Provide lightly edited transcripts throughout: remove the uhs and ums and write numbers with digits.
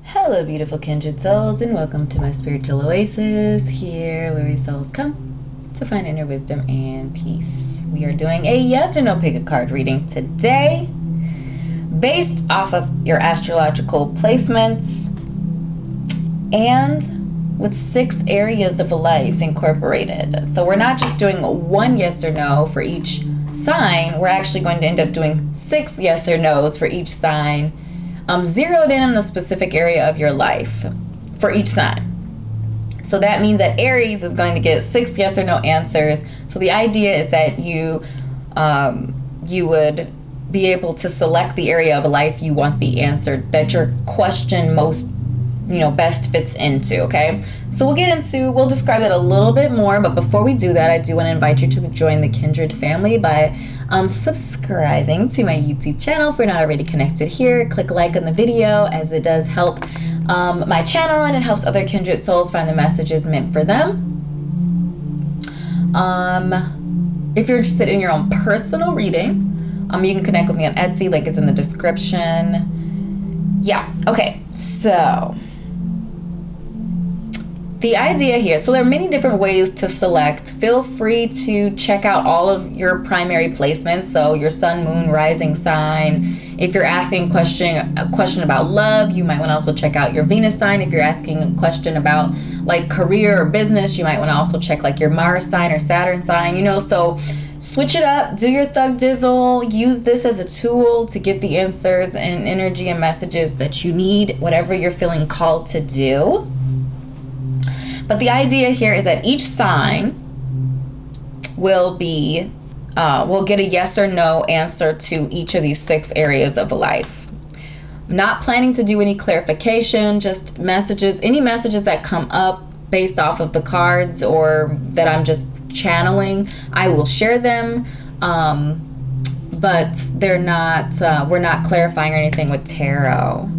Hello, beautiful kindred souls, and welcome to my spiritual oasis, here where we souls come to find inner wisdom and peace. We are doing a yes or no pick a card reading today based off of your astrological placements and with 6 areas of life incorporated. So we're not just doing one yes or no for each sign, we're actually going to end up doing 6 yes or no's for each sign, zeroed in on a specific area of your life for each sign. So that means that Aries is going to get 6 yes or no answers. So the idea is that you would be able to select the area of life you want the answer that your question most, best fits into, okay? So we'll describe it a little bit more, but before we do that, I do want to invite you to join the Kindred family by subscribing to my YouTube channel if you're not already connected here. Click like on the video, as it does help my channel, and it helps other kindred souls find the messages meant for them. If you're interested in your own personal reading, you can connect with me on Etsy, link is in the description. Yeah, okay, so the idea here, so there are many different ways to select. Feel free to check out all of your primary placements, so your sun, moon, rising sign. If you're asking a question about love, you might want to also check out your Venus sign. If you're asking a question about like career or business, you might want to also check like your Mars sign or Saturn sign, so switch it up, do your thug dizzle, use this as a tool to get the answers and energy and messages that you need, whatever you're feeling called to do. But the idea here is that each sign will get a yes or no answer to each of these 6 areas of life. I'm not planning to do any clarification, just any messages that come up based off of the cards or that I'm just channeling, I will share them. But they're not, we're not clarifying or anything with tarot.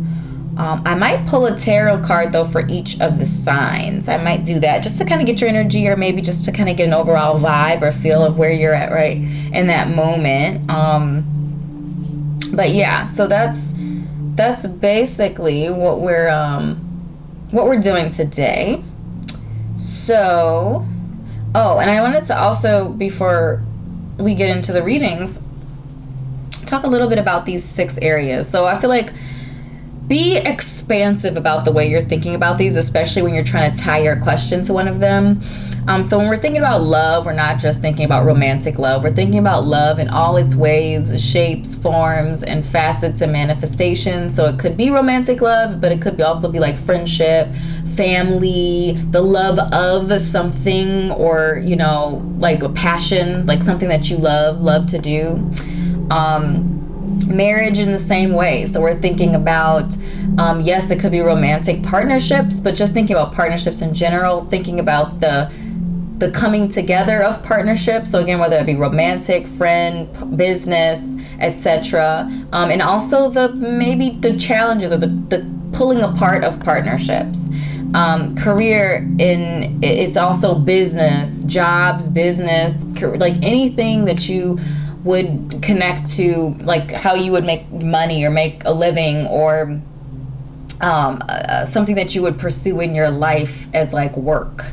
I might pull a tarot card though for each of the signs. I might do that just to kind of get your energy, or maybe just to kind of get an overall vibe or feel of where you're at right in that moment. But yeah, so that's basically what we're doing today. So, and I wanted to also, before we get into the readings, talk a little bit about these 6 areas. So I feel like be expansive about the way you're thinking about these, especially when you're trying to tie your question to one of them. So when we're thinking about love, we're not just thinking about romantic love. We're thinking about love in all its ways, shapes, forms, and facets and manifestations. So it could be romantic love, but it could also be like friendship, family, the love of something, or, like a passion, like something that you love to do. Marriage in the same way. So we're thinking about, yes, it could be romantic partnerships, but just thinking about partnerships in general, thinking about the coming together of partnerships. So again, whether it be romantic, friend, business, etc. And also maybe the challenges or the pulling apart of partnerships. Career it's also business, jobs, business, like anything that you would connect to, like how you would make money or make a living, or something that you would pursue in your life as like work.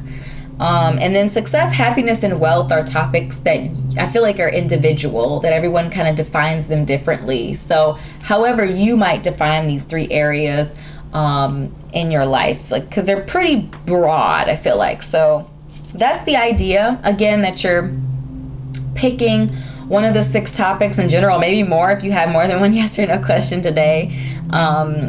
And then success, happiness, and wealth are topics that I feel like are individual, that everyone kind of defines them differently. So however you might define these 3 areas in your life, like, because they're pretty broad, I feel like. So that's the idea, again, that you're picking one of the 6 topics in general, maybe more if you have more than one yes or no question today.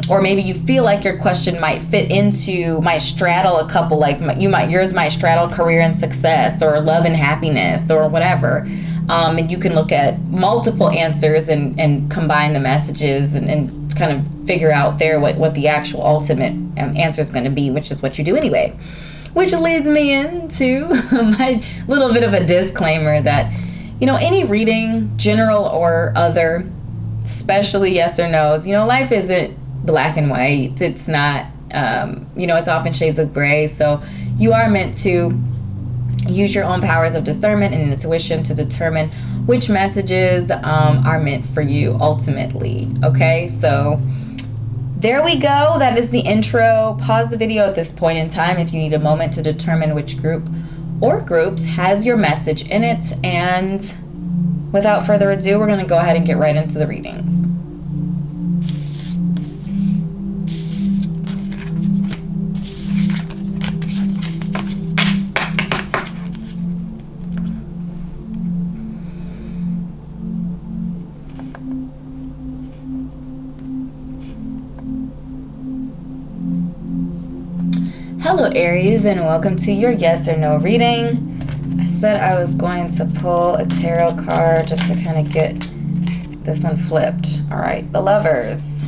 Or maybe you feel like your question might straddle a couple, like yours might straddle career and success, or love and happiness, or whatever. And you can look at multiple answers and combine the messages and kind of figure out what the actual ultimate answer is going to be, which is what you do anyway. Which leads me into my little bit of a disclaimer that, any reading, general or other, especially yes or no's, life isn't black and white. It's not, it's often shades of gray. So you are meant to use your own powers of discernment and intuition to determine which messages are meant for you ultimately. Okay, so there we go. That is the intro. Pause the video at this point in time if you need a moment to determine which group or groups has your message in it. And without further ado, we're going to go ahead and get right into the readings. Hello Aries, and welcome to your yes or no reading. I said I was going to pull a tarot card just to kind of get this one flipped. All right, the Lovers.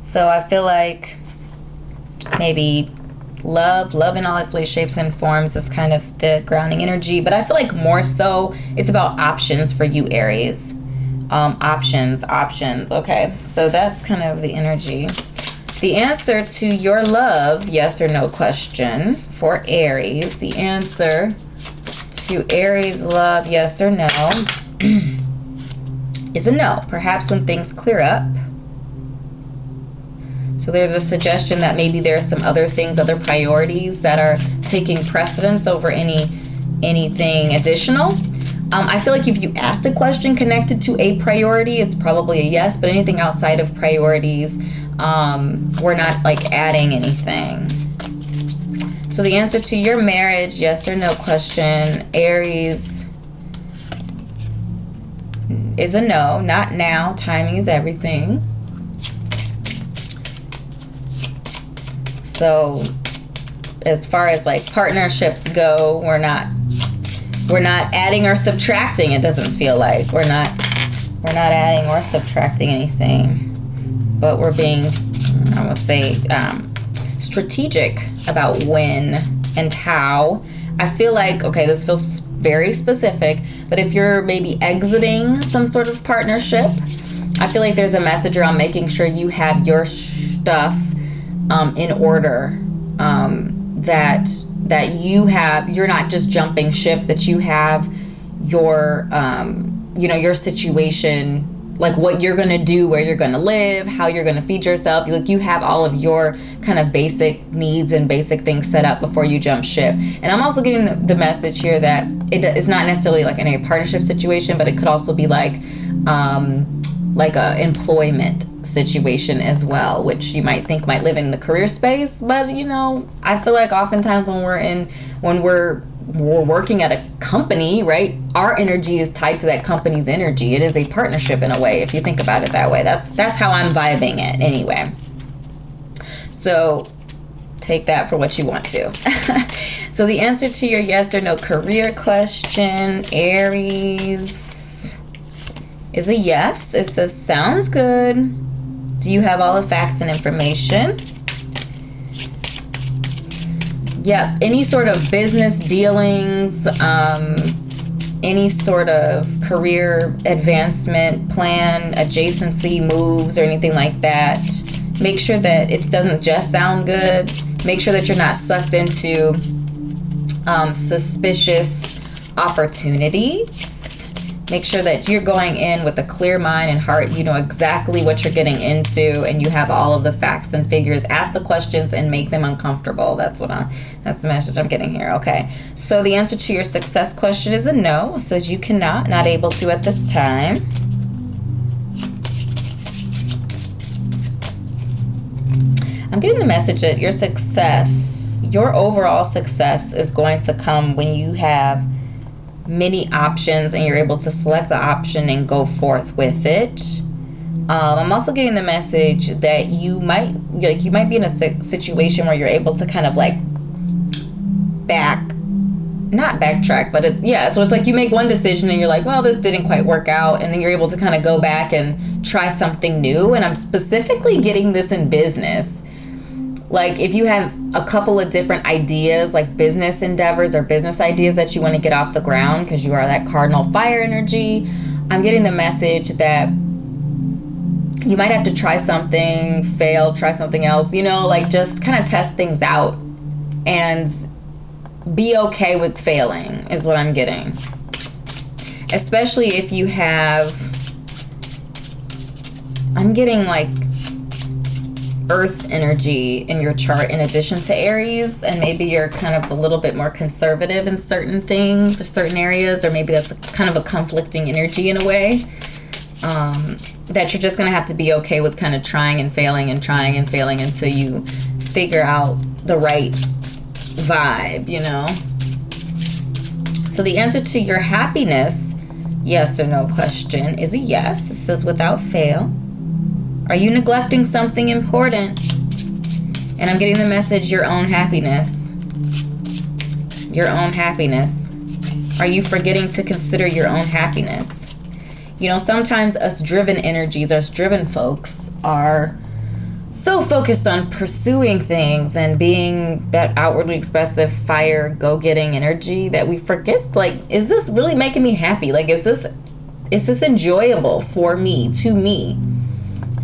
So I feel like maybe love in all its ways, shapes, and forms is kind of the grounding energy, but I feel like more so it's about options for you, Aries. Options. Okay, so that's kind of the energy. The answer to your love, yes or no question for Aries. The answer to Aries love, yes or no, is a no. Perhaps when things clear up. So there's a suggestion that maybe there are some other things, other priorities that are taking precedence over anything additional. I feel like if you asked a question connected to a priority, it's probably a yes, but anything outside of priorities, we're not like adding anything. So the answer to your marriage, yes or no question, Aries, is a no. Not now. Timing is everything. So as far as like partnerships go, we're not adding or subtracting. It doesn't feel like we're not adding or subtracting anything, but we're being, I would say, strategic about when and how. I feel like, okay, this feels very specific, but if you're maybe exiting some sort of partnership, I feel like there's a message around making sure you have your stuff in order, that you're not just jumping ship, that you have your, your situation, like what you're going to do, where you're going to live, how you're going to feed yourself. Like you have all of your kind of basic needs and basic things set up before you jump ship. And I'm also getting the message here that it's not necessarily like in a partnership situation, but it could also be like a employment situation as well, which you might think might live in the career space. But I feel like oftentimes when we're working at a company, right, our energy is tied to that company's energy. It is a partnership in a way, if you think about it that way. That's how I'm vibing it anyway. So take that for what you want to. So the answer to your yes or no career question, Aries, is a yes. It says sounds good. Do you have all the facts and information? Yep, any sort of business dealings, any sort of career advancement plan, adjacency moves, or anything like that. Make sure that it doesn't just sound good. Make sure that you're not sucked into suspicious opportunities. Make sure that you're going in with a clear mind and heart. You know exactly what you're getting into, and you have all of the facts and figures. Ask the questions and make them uncomfortable. That's the message I'm getting here. Okay. So the answer to your success question is a no. It says you cannot, not able to at this time. I'm getting the message that your success, your overall success, is going to come when you have many options and you're able to select the option and go forth with it. I'm also getting the message that you might be in a situation where you're able to kind of like not backtrack, but so it's like you make one decision and you're like, well, this didn't quite work out, and then you're able to kind of go back and try something new. And I'm specifically getting this in business. Like if you have a couple of different ideas, like business endeavors or business ideas that you want to get off the ground because you are that cardinal fire energy, I'm getting the message that you might have to try something, fail, try something else, like just kind of test things out and be okay with failing is what I'm getting. especially if you have, I'm getting like earth energy in your chart in addition to Aries, and maybe you're kind of a little bit more conservative in certain things or certain areas, or maybe that's kind of a conflicting energy in a way, that you're just going to have to be okay with kind of trying and failing until you figure out the right vibe, you know? So the answer to your happiness, yes or no question, is a yes. It says without fail. Are you neglecting something important? And I'm getting the message, your own happiness. Your own happiness. Are you forgetting to consider your own happiness? You know, sometimes us driven energies, us driven folks are so focused on pursuing things and being that outwardly expressive fire, go-getting energy that we forget, like, is this really making me happy? Like, is this enjoyable for me, to me?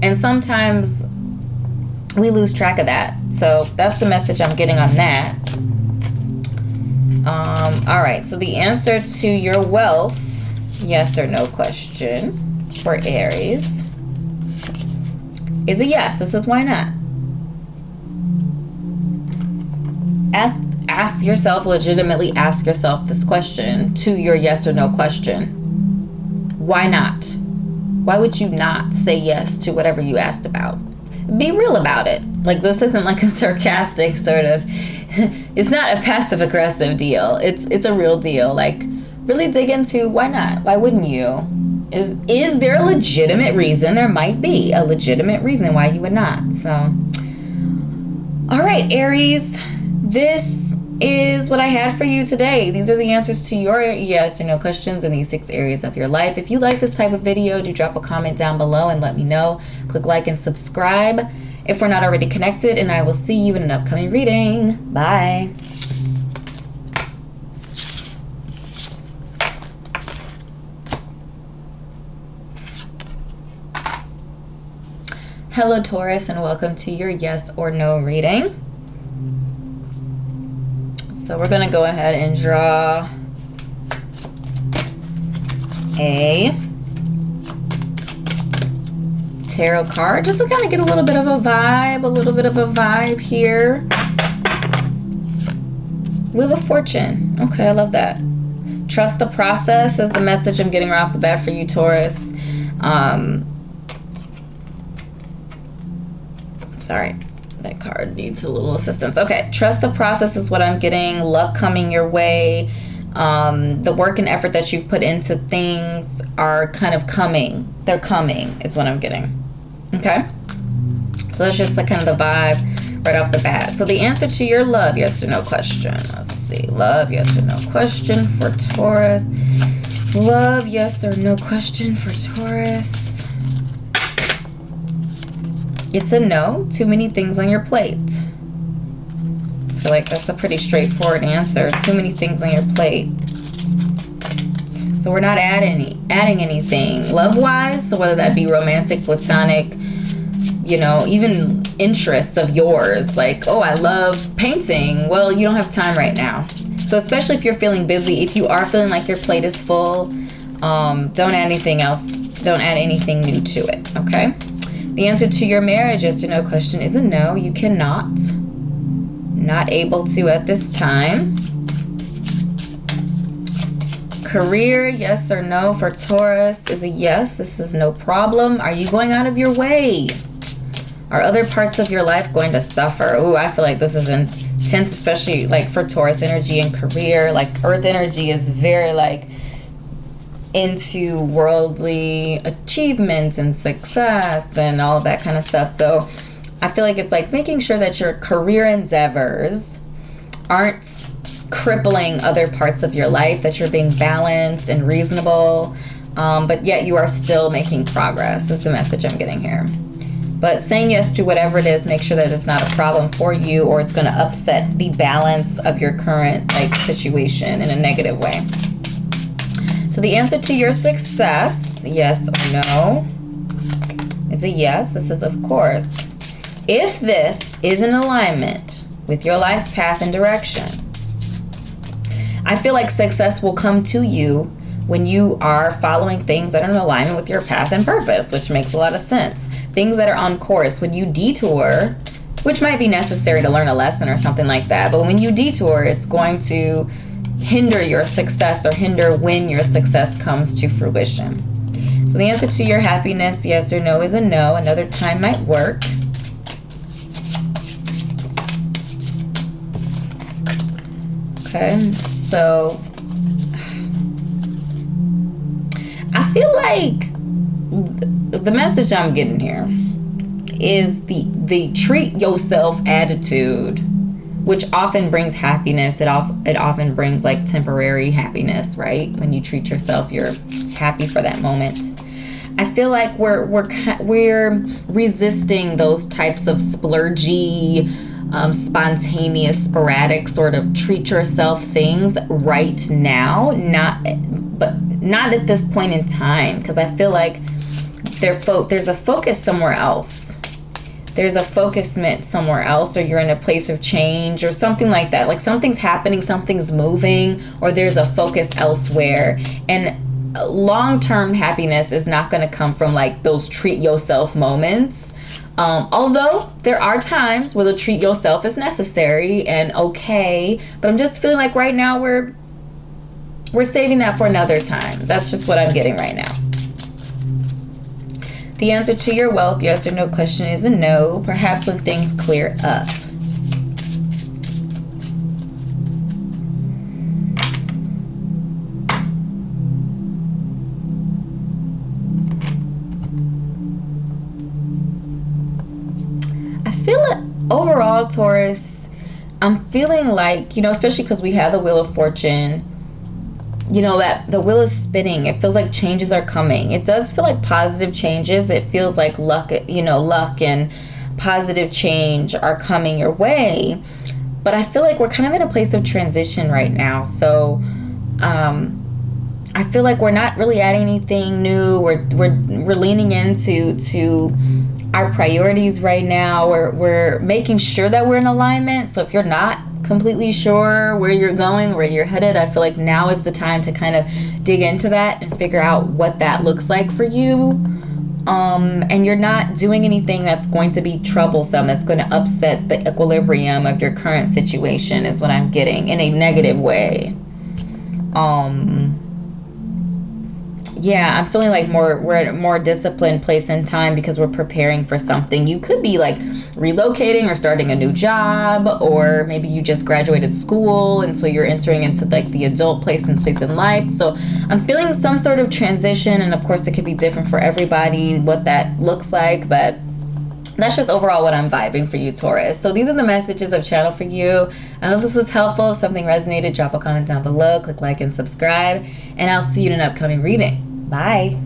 And sometimes we lose track of that. So that's the message I'm getting on that. All right, so the answer to your wealth, yes or no question for Aries, is a yes. This is why not. Ask yourself, legitimately ask yourself this question to your yes or no question. Why not? Why would you not say yes to whatever you asked about? Be real about it. Like, this isn't like a sarcastic sort of, it's not a passive aggressive deal. It's a real deal. Like, really dig into why not? Why wouldn't you? Is there a legitimate reason? There might be a legitimate reason why you would not. So, all right, Aries, this is what I had for you today. These are the answers to your yes or no questions in these 6 areas of your life. If you like this type of video, do drop a comment down below and let me know. Click like and subscribe if we're not already connected, and I will see you in an upcoming reading. Bye. Hello, Taurus, and welcome to your yes or no reading. So we're going to go ahead and draw a tarot card just to kind of get a little bit of a vibe here. Wheel of Fortune. Okay, I love that. Trust the process is the message I'm getting right off the bat for you, Taurus. Sorry. That card needs a little assistance. Okay, trust the process is what I'm getting. Luck coming your way. The work and effort that you've put into things are kind of coming. They're coming is what I'm getting. Okay? So that's just like kind of the vibe right off the bat. So the answer to your love, yes or no question. Let's see. Love, yes or no question for Taurus. Love, yes or no question for Taurus. It's a no. Too many things on your plate. I feel like that's a pretty straightforward answer. Too many things on your plate. So we're not adding anything love-wise. So whether that be romantic, platonic, you know, even interests of yours. Like, oh, I love painting. Well, you don't have time right now. So especially if you're feeling busy, if you are feeling like your plate is full, don't add anything else. Don't add anything new to it, okay? The answer to your marriage, yes or no question, is a no. You cannot. Not able to at this time. Career, yes or no for Taurus is a yes. This is no problem. Are you going out of your way? Are other parts of your life going to suffer? Ooh, I feel like this is intense, especially like for Taurus energy and career. Like Earth energy is very like into worldly achievements and success and all that kind of stuff. So I feel like it's like making sure that your career endeavors aren't crippling other parts of your life, that you're being balanced and reasonable, but yet you are still making progress is the message I'm getting here. But saying yes to whatever it is, make sure that it's not a problem for you or it's going to upset the balance of your current like situation in a negative way. So the answer to your success, yes or no, is a yes. This is of course. If this is in alignment with your life's path and direction, I feel like success will come to you when you are following things that are in alignment with your path and purpose, which makes a lot of sense. Things that are on course. When you detour, which might be necessary to learn a lesson or something like that, but when you detour, it's going to hinder your success or hinder when your success comes to fruition. So the answer to your happiness, yes or no, is a no. Another time might work. Okay, so I feel like the message I'm getting here is the treat yourself attitude, which often brings happiness. It often brings like temporary happiness, right? When you treat yourself, you're happy for that moment. I feel like we're resisting those types of splurgy, spontaneous, sporadic sort of treat yourself things right now. Not at this point in time, because I feel like there's a focus somewhere else. There's a focusment somewhere else, or you're in a place of change or something like that. Like something's happening, something's moving, or there's a focus elsewhere. And long-term happiness is not going to come from like those treat yourself moments. Although there are times where the treat yourself is necessary and okay, but I'm just feeling like right now we're saving that for another time. That's just what I'm getting right now. The answer to your wealth, yes or no question, is a no. Perhaps when things clear up. I feel it overall, Taurus. I'm feeling like, especially because we have the Wheel of Fortune, that the wheel is spinning. It feels like changes are coming. It does feel like positive changes. It feels like luck and positive change are coming your way. But I feel like we're kind of in a place of transition right now. So I feel like we're not really adding anything new. We're leaning into our priorities right now. We're making sure that we're in alignment. So if you're not completely sure where you're going, where you're headed, I feel like now is the time to kind of dig into that and figure out what that looks like for you. And you're not doing anything that's going to be troublesome, that's going to upset the equilibrium of your current situation, is what I'm getting, in a negative way. Yeah, I'm feeling like we're at a more disciplined place in time because we're preparing for something. You could be like relocating or starting a new job, or maybe you just graduated school and so you're entering into like the adult place and space in life. So I'm feeling some sort of transition, and of course it could be different for everybody what that looks like, but that's just overall what I'm vibing for you, Taurus. So these are the messages I've channeled for you. I hope this was helpful. If something resonated, drop a comment down below, click like and subscribe, and I'll see you in an upcoming reading. Bye.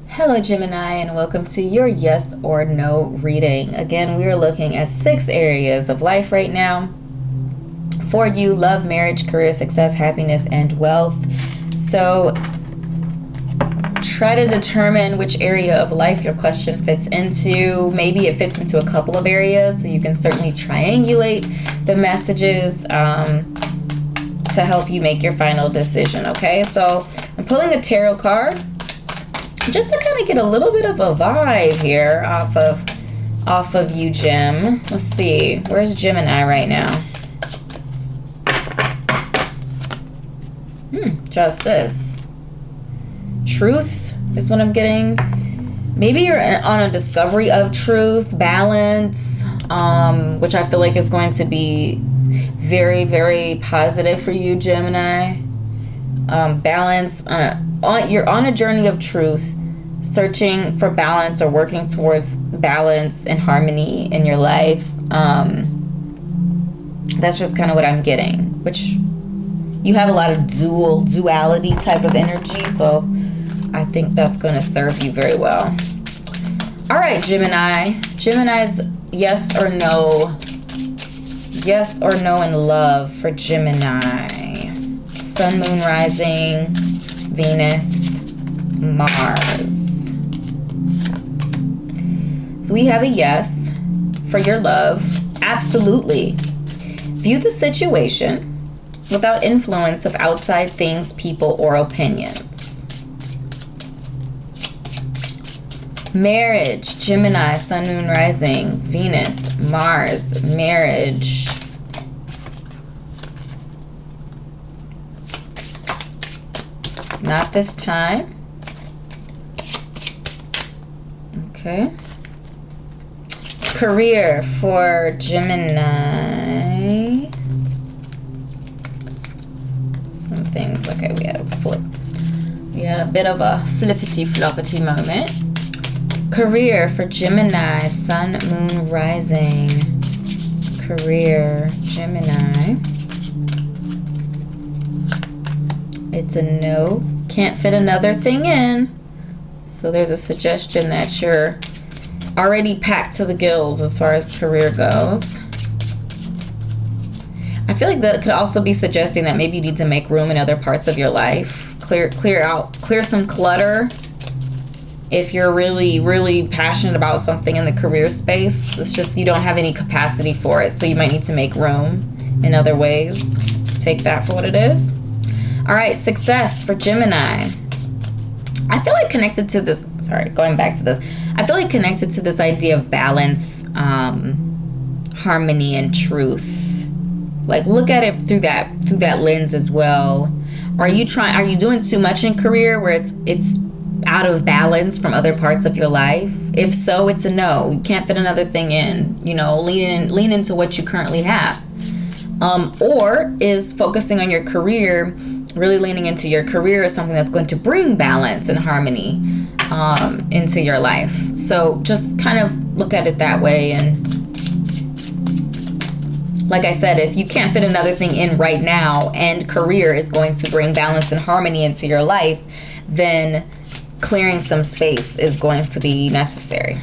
Hello Gemini, and welcome to your yes or no reading. Again, we are looking at 6 areas of life right now for you: love, marriage, career, success, happiness, and wealth. So try to determine which area of life your question fits into. Maybe it fits into a couple of areas, so you can certainly triangulate the messages to help you make your final decision. Okay, so I'm pulling a tarot card just to kind of get a little bit of a vibe here off of you, Gem. Let's see, where's Gemini right now? Justice. Truth is what I'm getting. Maybe you're on a discovery of truth, balance, which I feel like is going to be very, very positive for you, Gemini. Balance. You're on a journey of truth, searching for balance or working towards balance and harmony in your life. That's just kind of what I'm getting, which you have a lot of duality type of energy, so I think that's going to serve you very well. All right, Gemini. Gemini's yes or no. Yes or no in love for Gemini. Sun, moon, rising, Venus, Mars. So we have a yes for your love. Absolutely. View the situation without influence of outside things, people, or opinions. Marriage, Gemini, Sun, Moon, Rising, Venus, Mars, marriage. Not this time. Okay. Career for Gemini. Some things. Okay, we had a flip. We had a bit of a flippity-floppity moment. Career for Gemini, Sun, Moon, Rising. Career, Gemini. It's a no. Can't fit another thing in. So there's a suggestion that you're already packed to the gills as far as career goes. I feel like that could also be suggesting that maybe you need to make room in other parts of your life. Clear some clutter. If you're really, really passionate about something in the career space, it's just you don't have any capacity for it. So you might need to make room in other ways. Take that for what it is. All right, success for Gemini. I feel like connected to this, going back to this. I feel like connected to this idea of balance, harmony, and truth. Like look at it through that lens as well. Are you doing too much in career where it's out of balance from other parts of your life? If so, it's a no. You can't fit another thing in. You know, lean into what you currently have. Or is focusing on your career, really leaning into your career is something that's going to bring balance and harmony into your life. So just kind of look at it that way. And like I said, if you can't fit another thing in right now and career is going to bring balance and harmony into your life, then clearing some space is going to be necessary.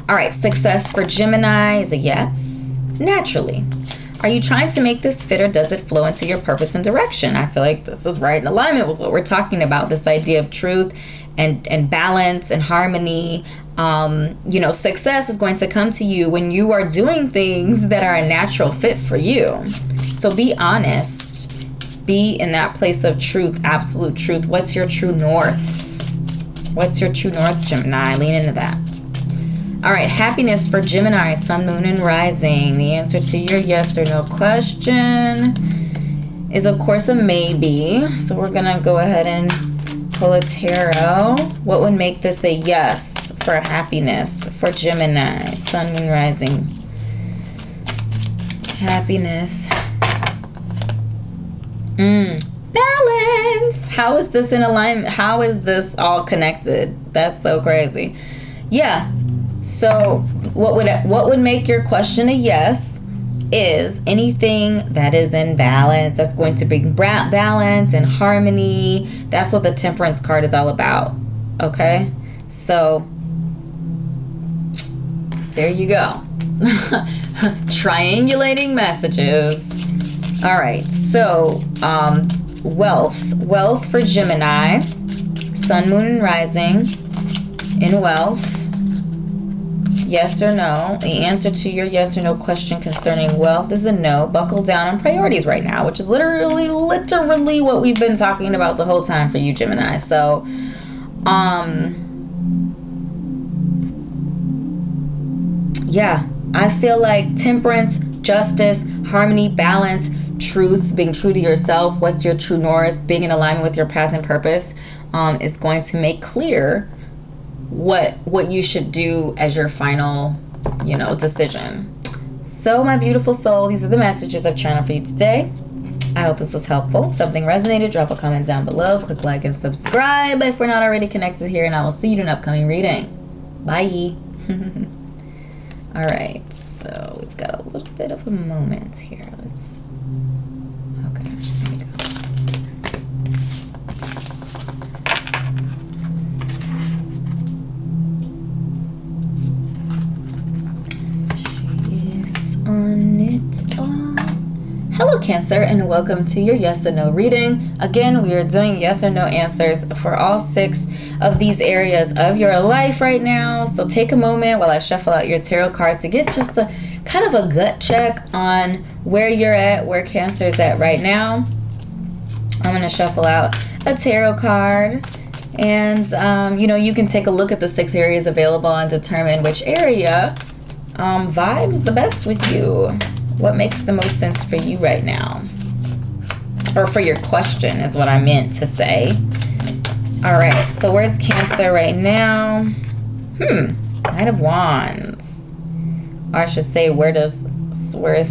All right, success for Gemini is a yes. Naturally. Are you trying to make this fit, or does it flow into your purpose and direction? I feel like this is right in alignment with what we're talking about, this idea of truth and balance and harmony. Success is going to come to you when you are doing things that are a natural fit for you. So be honest. Be in that place of truth, absolute truth. What's your true north? What's your true north, Gemini? Lean into that. All right, happiness for Gemini, Sun, Moon, and Rising. The answer to your yes or no question is, of course, a maybe. So we're going to go ahead and pull a tarot. What would make this a yes for happiness for Gemini, Sun, Moon, Rising? Happiness. Balance. How is this in alignment? How is this all connected? That's so crazy. Yeah. So what would make your question a yes is anything that is in balance, that's going to bring balance and harmony. That's what the Temperance card is all about. Okay? So there you go. Triangulating messages. All right. So wealth for Gemini, Sun, Moon, and Rising in wealth. Yes or no? The answer to your yes or no question concerning wealth is a no. Buckle down on priorities right now, which is literally what we've been talking about the whole time for you, Gemini. So, yeah, I feel like temperance, justice, harmony, balance, truth, being true to yourself, what's your true north, being in alignment with your path and purpose, is going to make clear what you should do as your final, decision. So my beautiful soul, these are the messages I've channeled for you today. I hope this was helpful. If something resonated, drop a comment down below. Click like and subscribe if we're not already connected here, and I will see you in an upcoming reading. Bye. All right, so we've got a little bit of a moment here. Okay, here we go. On it all. Hello, Cancer, and welcome to your yes or no reading. Again, we are doing yes or no answers for all 6 of these areas of your life right now. So take a moment while I shuffle out your tarot card to get just a kind of a gut check on where you're at, where Cancer is at right now. I'm going to shuffle out a tarot card. And, you can take a look at the 6 areas available and determine which area vibes the best with you. What makes the most sense for you right now? Or for your question is what I meant to say. All right, so where's Cancer right now? Knight of Wands. Or I should say, where is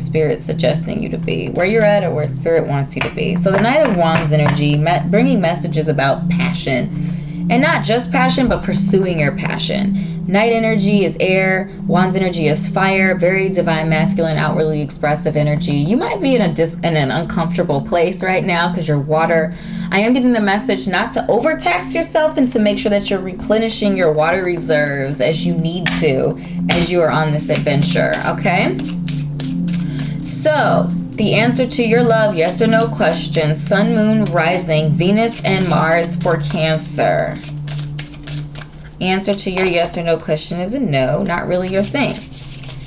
Spirit suggesting you to be? Where you're at or where Spirit wants you to be. So the Knight of Wands energy, bringing messages about passion. And not just passion, but pursuing your passion. Knight energy is air. Wands energy is fire. Very divine, masculine, outwardly expressive energy. You might be in an uncomfortable place right now because you're water. I am getting the message not to overtax yourself and to make sure that you're replenishing your water reserves as you need to as you are on this adventure, okay? So, the answer to your love, yes or no question, Sun, Moon, Rising, Venus, and Mars for Cancer. Answer to your yes or no question is a no, not really your thing.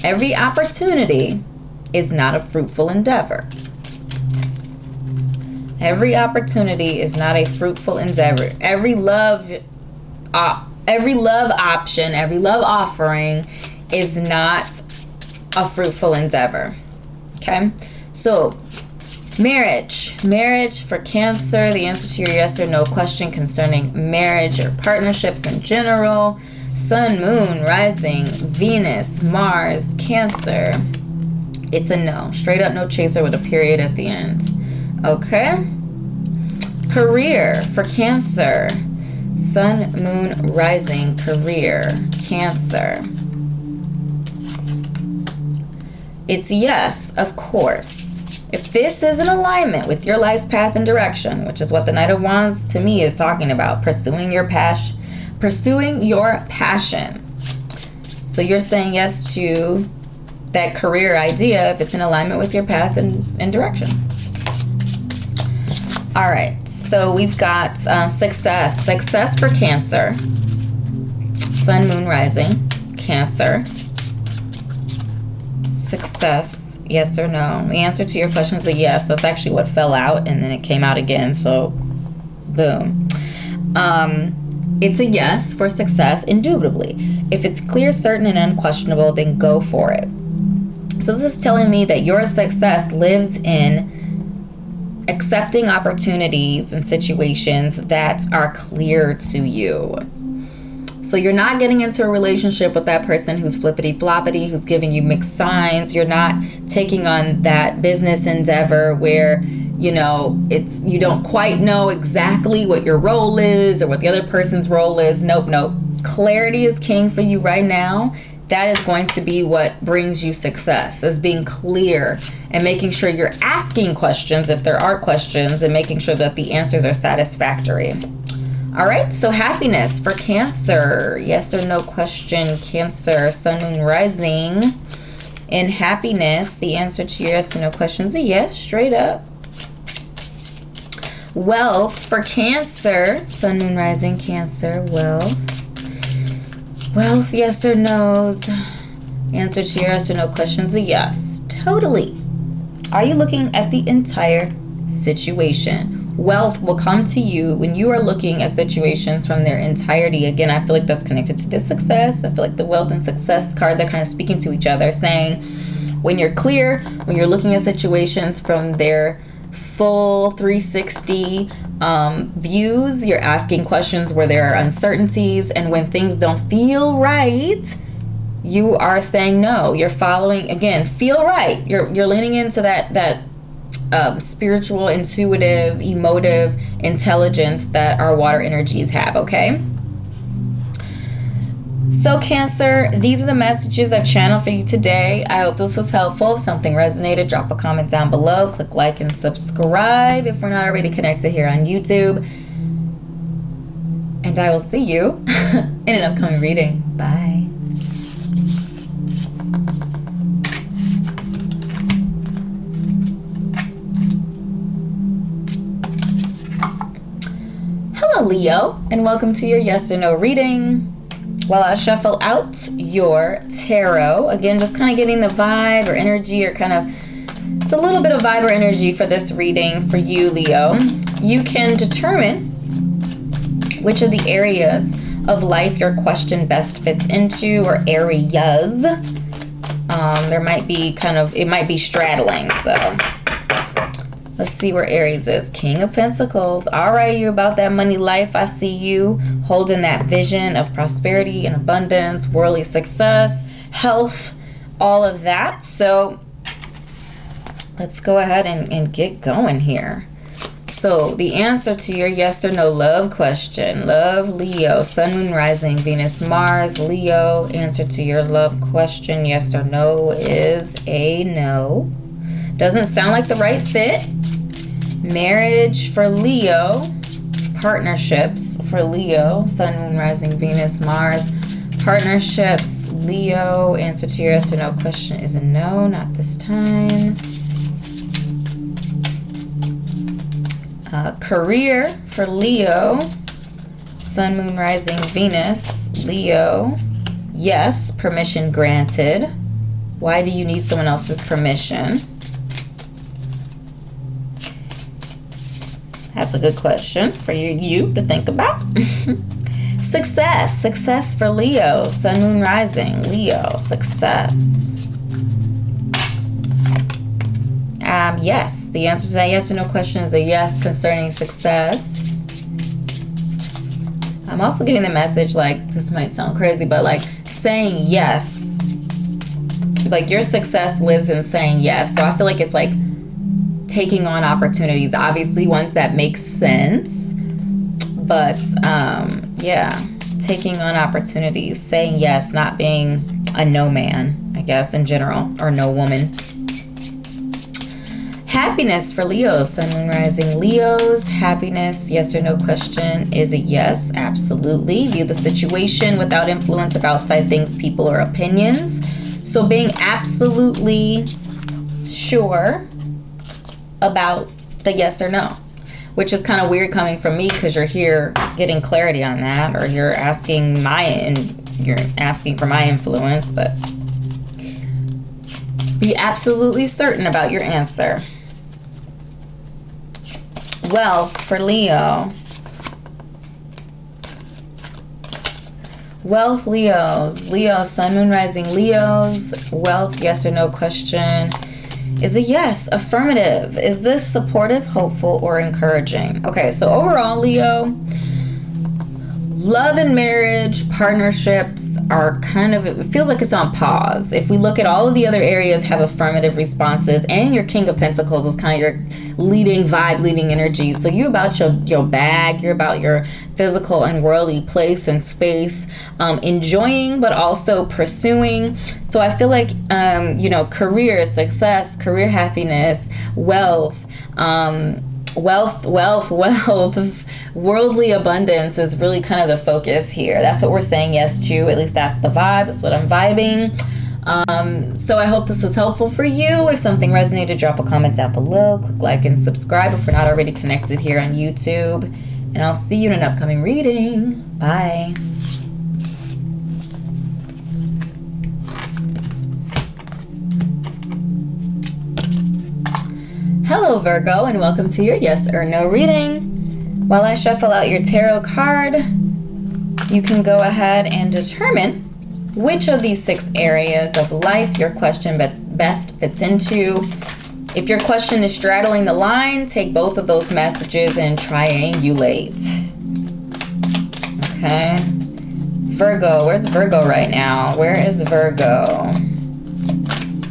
Every opportunity is not a fruitful endeavor. Every opportunity is not a fruitful endeavor. Every love option, every love offering is not a fruitful endeavor. Okay? So, marriage for Cancer, the answer to your yes or no question concerning marriage or partnerships in general. Sun, Moon, Rising, Venus, Mars, Cancer. It's a no. Straight up no chaser with a period at the end. Okay? Career for Cancer. Sun, Moon, Rising, career, Cancer. It's yes, of course. If this is in alignment with your life's path and direction, which is what the Knight of Wands to me is talking about, pursuing your passion. So you're saying yes to that career idea if it's in alignment with your path and direction. All right, so we've got success. Success for Cancer. Sun, Moon, Rising, Cancer. Success, yes or no? The answer to your question is a yes. That's actually what fell out, and then it came out again, so boom. It's a yes for success, indubitably. If it's clear, certain, and unquestionable, then go for it. So this is telling me that your success lives in accepting opportunities and situations that are clear to you. So you're not getting into a relationship with that person who's flippity-floppity, who's giving you mixed signs. You're not taking on that business endeavor where, you don't quite know exactly what your role is or what the other person's role is. Nope. Clarity is king for you right now. That is going to be what brings you success, is being clear and making sure you're asking questions if there are questions and making sure that the answers are satisfactory. All right, so happiness for Cancer. Yes or no question, Cancer, Sun, Moon, Rising. In happiness, the answer to your yes or no question is a yes, straight up. Wealth for Cancer, Sun, Moon, Rising, Cancer, wealth. Wealth, yes or no's. Answer to your yes or no question is a yes, totally. Are you looking at the entire situation? Wealth will come to you when you are looking at situations from their entirety. Again, I feel like that's connected to this success. I feel like the wealth and success cards are kind of speaking to each other, saying when you're clear, when you're looking at situations from their full 360 views, you're asking questions where there are uncertainties, and when things don't feel right, you are saying no. You're following, again, feel right. You're leaning into that spiritual, intuitive, emotive intelligence that our water energies have, okay? So Cancer, these are the messages I've channeled for you today. I hope this was helpful. If something resonated, drop a comment down below. Click like and subscribe if we're not already connected here on YouTube. And I will see you in an upcoming reading. Bye. Leo, and welcome to your yes or no reading. While I shuffle out your tarot, again, just kind of getting the vibe or energy, or kind of, it's a little bit of vibe or energy for this reading for you, Leo. You can determine which of the areas of life your question best fits into, or areas. There might be it might be straddling, so let's see where Aries is. King of Pentacles. All right, you're about that money life. I see you holding that vision of prosperity and abundance, worldly success, health, all of that. So let's go ahead and get going here. So the answer to your yes or no love question. Love, Leo, Sun, Moon, Rising, Venus, Mars, Leo. Answer to your love question, yes or no, is a no. Doesn't sound like the right fit. Marriage for Leo, partnerships for Leo, Sun, Moon, Rising, Venus, Mars, partnerships, Leo. Answer to your yes or no question is a no, not this time. Career for Leo, Sun, Moon, Rising, Venus, Leo. Yes, permission granted. Why do you need someone else's permission? That's a good question for you to think about. Success for Leo, Sun, Moon, Rising, Leo, success. Yes, the answer to that yes or no question is a yes concerning success. I'm also getting the message, like, this might sound crazy, but like saying yes, like your success lives in saying yes. So I feel like it's like taking on opportunities, obviously ones that make sense, but yeah, taking on opportunities, saying yes, not being a no man, I guess, in general, or no woman. Happiness for Leos, Sun, Moon, Rising, Leos. Happiness, yes or no question is a yes, absolutely. View the situation without influence of outside things, people, or opinions. So being absolutely sure about the yes or no, which is kind of weird coming from me, because you're here getting clarity on that, or you're asking for my influence, but be absolutely certain about your answer. Wealth for Leo. Wealth, Leos. Leo, Sun, Moon, Rising, Leos. Wealth, yes or no question is a yes, affirmative. Is this supportive, hopeful, or encouraging? Okay, so overall, Leo, love and marriage, partnerships are kind of, it feels like it's on pause. If we look at all of the other areas, have affirmative responses, and your King of Pentacles is kind of your leading vibe, leading energy. So you're about your bag, you're about your physical and worldly place and space, enjoying, but also pursuing. So I feel like, career success, career happiness, wealth, worldly abundance is really kind of the focus here. That's what we're saying yes to. At least that's the vibe. That's what I'm vibing. So I hope this was helpful for you. If something resonated, drop a comment down below. Click like and subscribe if we're not already connected here on YouTube. And I'll see you in an upcoming reading. Bye. Hello, Virgo, and welcome to your yes or no reading. While I shuffle out your tarot card, you can go ahead and determine which of these 6 areas of life your question best fits into. If your question is straddling the line, take both of those messages and triangulate. Okay. Virgo, where's Virgo right now? Where is Virgo?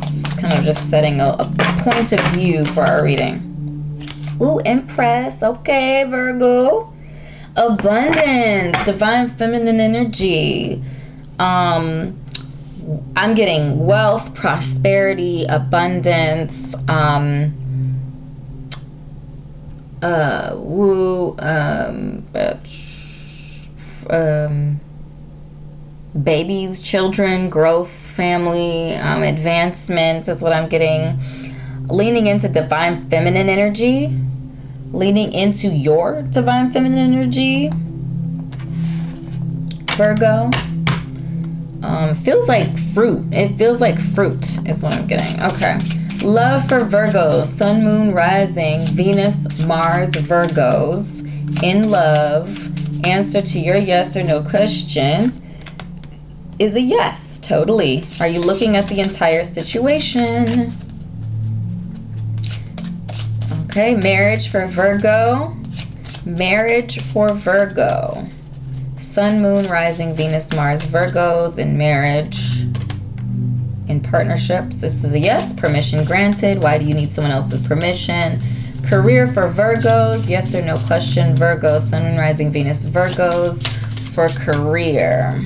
This is kind of just setting a point of view for our reading. Ooh, Empress. Okay, Virgo. Abundance, divine feminine energy. I'm getting wealth, prosperity, abundance, babies, children, growth, family, advancement is what I'm getting. Leaning into divine feminine energy, leaning into your divine feminine energy. Virgo. Feels like fruit. It feels like fruit is what I'm getting. Okay. Love for Virgo. Sun, Moon, Rising, Venus, Mars, Virgos. In love. Answer to your yes or no question is a yes. Totally. Are you looking at the entire situation? Okay. Marriage for Virgo. Marriage for Virgo. Sun, Moon, Rising, Venus, Mars, Virgos in marriage, in partnerships. This is a yes. Permission granted. Why do you need someone else's permission? Career for Virgos. Yes or no question. Virgo, Sun, Moon, Rising, Venus, Virgos for career.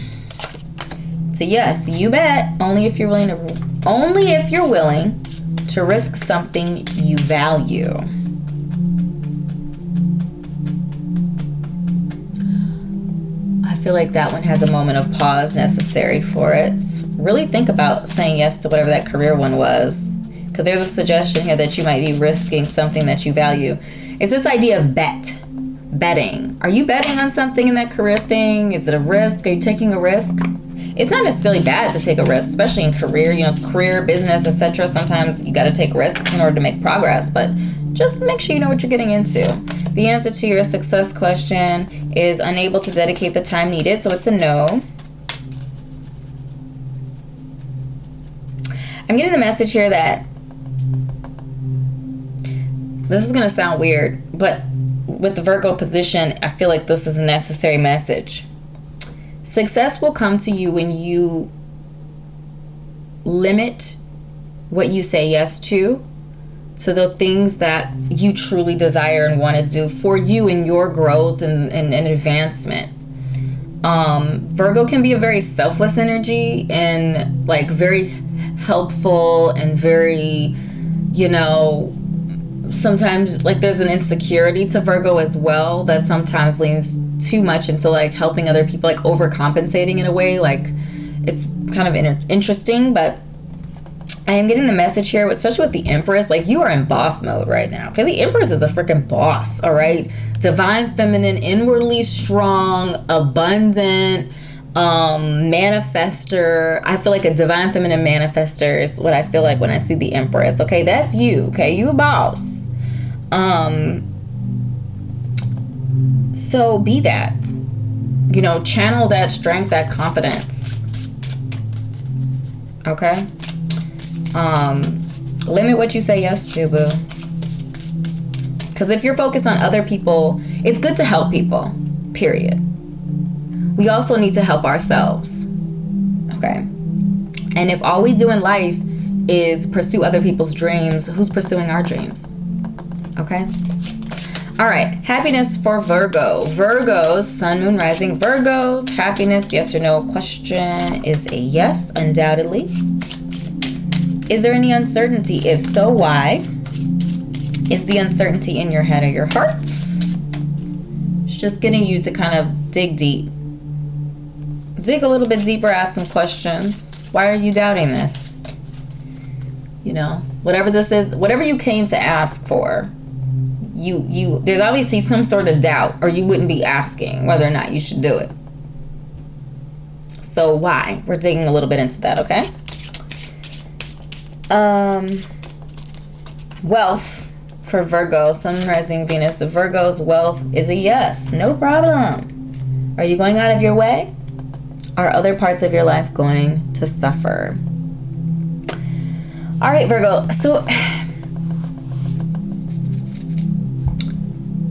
It's a yes. You bet. Only if you're willing to risk something you value. I feel like that one has a moment of pause necessary for it. Really think about saying yes to whatever that career one was, because there's a suggestion here that you might be risking something that you value. It's this idea of betting. Are you betting on something in that career thing? Is it a risk? Are you taking a risk? It's not necessarily bad to take a risk, especially in career, career, business, etc. Sometimes you got to take risks in order to make progress, but just make sure you know what you're getting into. The answer to your success question is unable to dedicate the time needed, so it's a no. I'm getting the message here that this is going to sound weird, but with the Virgo position, I feel like this is a necessary message. Success will come to you when you limit what you say yes to the things that you truly desire and want to do for you in your growth and advancement. Virgo can be a very selfless energy and like very helpful and very, sometimes like there's an insecurity to Virgo as well that sometimes leans too much into like helping other people, like overcompensating in a way. Like it's kind of interesting, but I am getting the message here, especially with the Empress, like you are in boss mode right now. Okay, the Empress is a freaking boss, all right? Divine feminine, inwardly strong, abundant, manifester. I feel like a divine feminine manifester is what I feel like when I see the Empress. Okay, that's you. Okay, you a boss. So be that. Channel that strength, that confidence. Okay? Limit what you say yes to, boo. Because if you're focused on other people, it's good to help people, period. We also need to help ourselves, okay? And if all we do in life is pursue other people's dreams, who's pursuing our dreams, okay? All right, happiness for Virgo. Virgos, Sun, Moon, Rising, Virgos. Happiness, yes or no question is a yes, undoubtedly. Is there any uncertainty? If so, why? Is the uncertainty in your head or your heart? It's just getting you to kind of dig deep. Dig a little bit deeper, ask some questions. Why are you doubting this? Whatever this is, whatever you came to ask for, there's obviously some sort of doubt, or you wouldn't be asking whether or not you should do it. So why? We're digging a little bit into that, okay? Wealth for Virgo, Sun, Rising, Venus of Virgos. Wealth is a yes, no problem. Are you going out of your way? Are other parts of your life going to suffer? All right, Virgo. So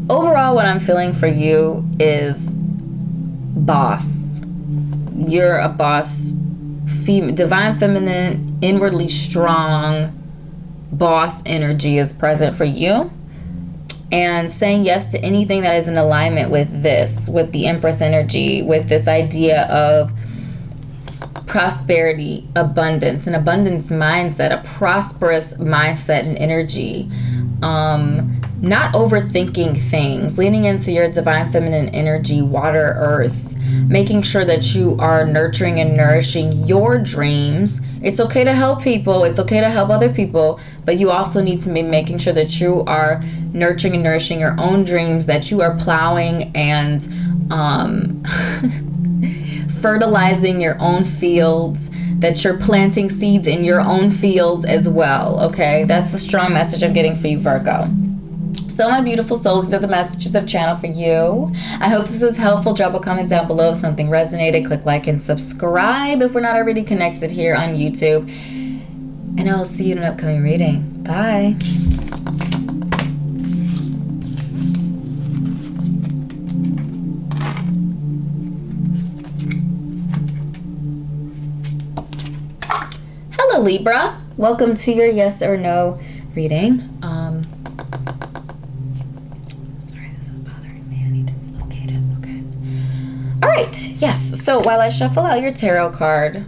overall, what I'm feeling for you is boss. You're a boss. Divine feminine, inwardly strong, boss energy is present for you. And saying yes to anything that is in alignment with this, with the Empress energy, with this idea of prosperity, abundance, an abundance mindset, a prosperous mindset and energy. Not overthinking things, leaning into your divine feminine energy, water, earth, making sure that you are nurturing and nourishing your dreams. It's okay to help people. It's okay to help other people, but you also need to be making sure that you are nurturing and nourishing your own dreams, that you are plowing and fertilizing your own fields, that you're planting seeds in your own fields as well, okay? That's the strong message I'm getting for you, Virgo. So my beautiful souls, these are the messages I've channeled for you. I hope this is helpful. Drop a comment down below if something resonated. Click like and subscribe if we're not already connected here on YouTube. And I'll see you in an upcoming reading. Bye. Hello, Libra. Welcome to your yes or no reading. Sorry, this is bothering me. I need to relocate it. Okay. All right. Yes. So while I shuffle out your tarot card,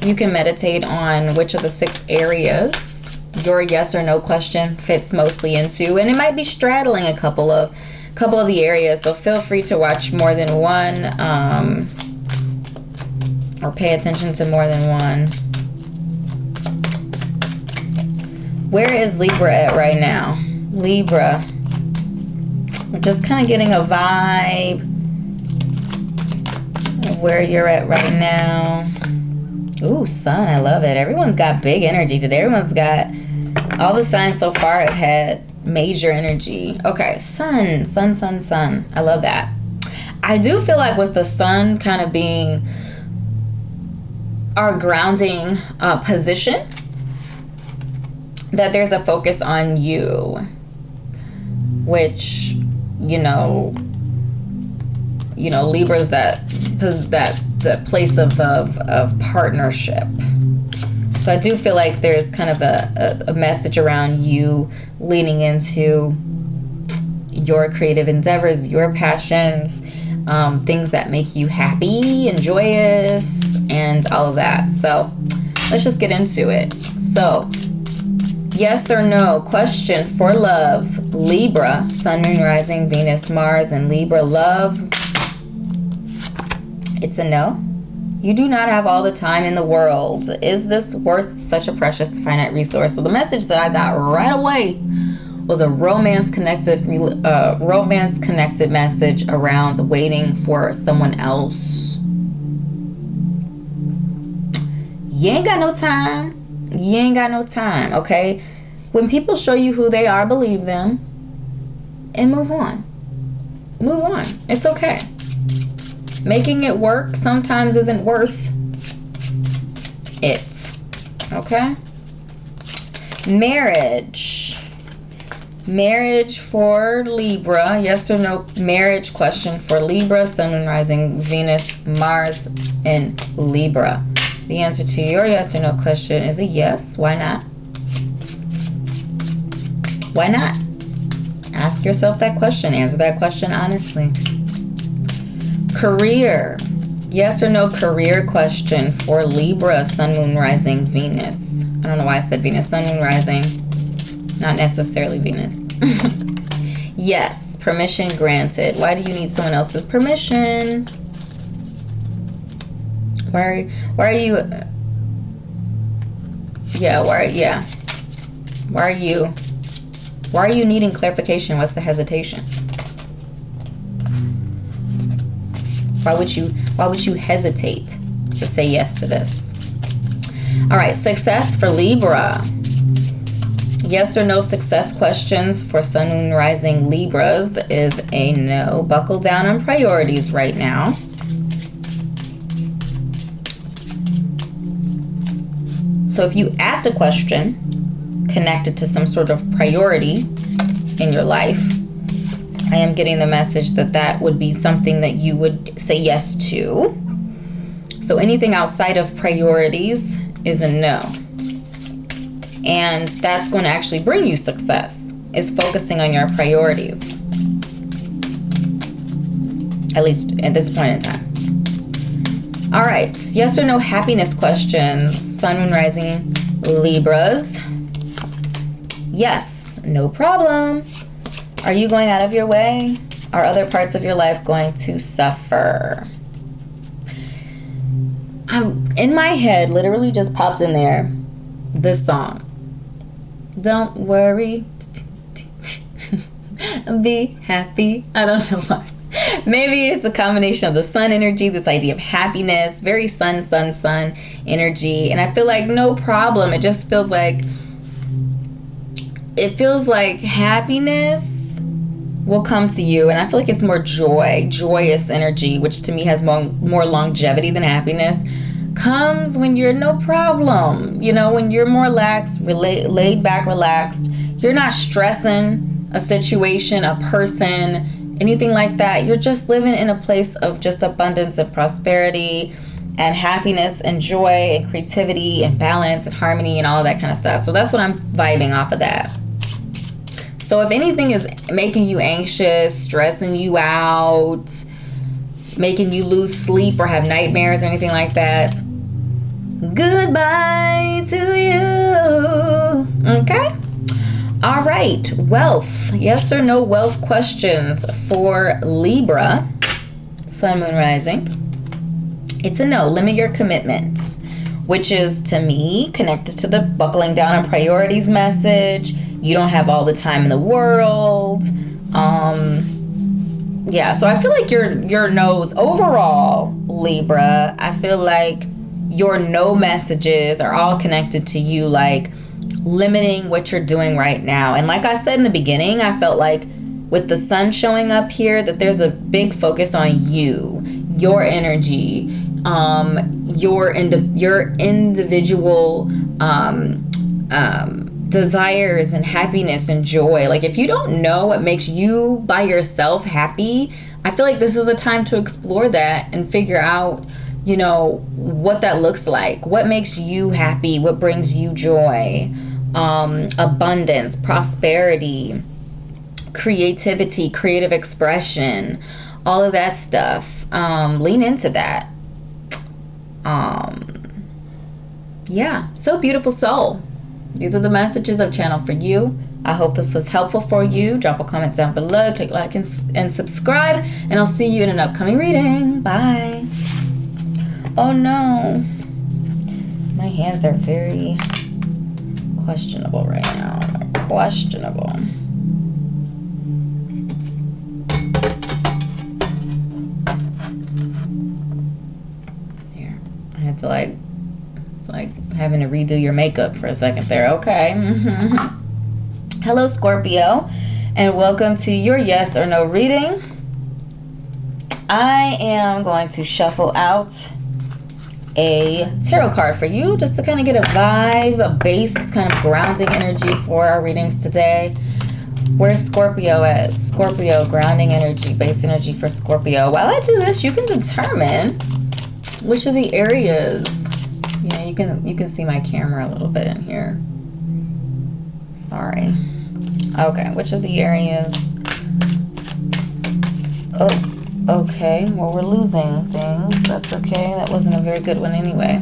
you can meditate on which of the 6 areas your yes or no question fits mostly into, and it might be straddling a couple of the areas. So feel free to watch more than one, or pay attention to more than one. Where is Libra at right now? Libra. We're just kind of getting a vibe of where you're at right now. Ooh, Sun, I love it. Everyone's got big energy today. Everyone's got, all the signs so far have had major energy. Okay, Sun. I love that. I do feel like with the Sun kind of being our grounding position, that there's a focus on you, which, you know, Libra's that the place of partnership. So I do feel like there's kind of a message around you leaning into your creative endeavors, your passions, things that make you happy and joyous and all of that. So let's just get into it. So yes or no question for love. Libra, Sun, Moon, Rising, Venus, Mars, and Libra love. It's a no. You do not have all the time in the world. Is this worth such a precious finite resource? So the message that I got right away was a romance-connected message around waiting for someone else. You ain't got no time. You ain't got no time, okay? When people show you who they are, believe them and move on. Move on. It's okay. Making it work sometimes isn't worth it, okay? Marriage for Libra. Yes or no marriage question for Libra, Sun, Moon, Rising, Venus, Mars, and Libra. The answer to your yes or no question is a yes. Why not? Why not? Ask yourself that question. Answer that question honestly. Career. Yes or no career question for Libra, Sun, Moon, Rising, Venus. I don't know why I said Venus, Sun, Moon, Rising. Not necessarily Venus. Yes, permission granted. Why do you need someone else's permission? Why are you needing clarification? What's the hesitation? Why would you hesitate to say yes to this? All right, success for Libra. Yes or no success questions for Sun, Moon, Rising Libras is a no. Buckle down on priorities right now. So if you asked a question connected to some sort of priority in your life, I am getting the message that that would be something that you would say yes to. So anything outside of priorities is a no. And that's going to actually bring you success, is focusing on your priorities. At least at this point in time. All right, yes or no happiness questions. Sun, Moon, Rising Libras. Yes, no problem. Are you going out of your way? Are other parts of your life going to suffer? In my head, literally just popped in there this song. Don't worry. Be happy. I don't know why. Maybe it's a combination of the sun energy, this idea of happiness, very sun energy. And I feel like no problem. It just feels like, happiness will come to you. And I feel like it's more joyous energy, which to me has more longevity than happiness. Comes when you're no problem, you know, when you're more relaxed, laid back, relaxed. You're not stressing a situation, a person, anything like that. You're just living in a place of just abundance and prosperity and happiness and joy and creativity and balance and harmony and all that kind of stuff. So that's what I'm vibing off of that. So if anything is making you anxious, stressing you out, making you lose sleep or have nightmares or anything like that, goodbye to you. Okay? All right. Wealth. Yes or no wealth questions for Libra, Sun, Moon, Rising. It's a no. Limit your commitments, which is, to me, connected to the buckling down on priorities message. You don't have all the time in the world. Yeah, so I feel like your no's overall, Libra, I feel like your no messages are all connected to you, like limiting what you're doing right now. And like I said in the beginning, I felt like with the sun showing up here that there's a big focus on you, your energy, your individual desires and happiness and joy. Like if you don't know what makes you by yourself happy, I feel like this is a time to explore that and figure out, you know, what that looks like. What makes you happy? What brings you joy? Abundance, prosperity, creativity, creative expression, all of that stuff. Lean into that. Yeah, so beautiful soul. These are the messages I've channeled for you. I hope this was helpful for you. Drop a comment down below, click like and subscribe, and I'll see you in an upcoming reading. Bye. Oh no. My hands are very questionable right now. Questionable. Here. I had to it's like having to redo your makeup for a second there. Okay. Hello, Scorpio, and welcome to your yes or no reading. I am going to shuffle out a tarot card for you just to kind of get a vibe, a base kind of grounding energy for our readings today. Where's Scorpio at? Scorpio, grounding energy, base energy for Scorpio. While I do this, you can determine which of the areas. You know, you can see my camera a little bit in here. Sorry. Okay, which of the areas? Oh, okay. Well, we're losing things. That's okay. That wasn't a very good one anyway.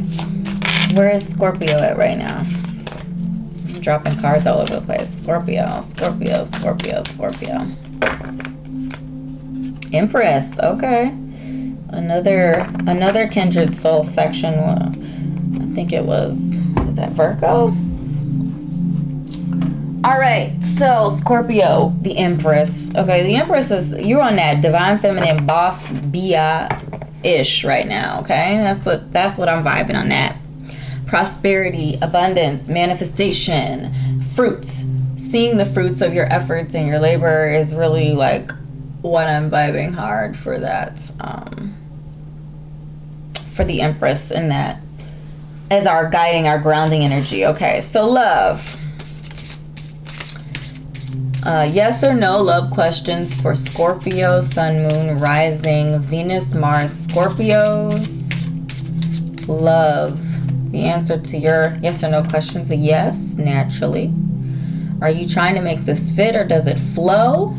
Where is Scorpio at right now? I'm dropping cards all over the place. Scorpio, Scorpio, Scorpio, Scorpio. Empress. Okay. Another kindred soul section. I think it was that Virgo? All right, so Scorpio, the Empress. Okay, the Empress is, you're on that divine feminine boss Bia-ish right now, okay? That's what I'm vibing on that. Prosperity, abundance, manifestation, fruits. Seeing the fruits of your efforts and your labor is really like what I'm vibing hard for that, for the Empress in that as our guiding, our grounding energy. Okay, so love. Yes or no love questions for Scorpio, Sun, Moon, Rising, Venus, Mars, Scorpios. Love. The answer to your yes or no questions is a yes, naturally. Are you trying to make this fit, or does it flow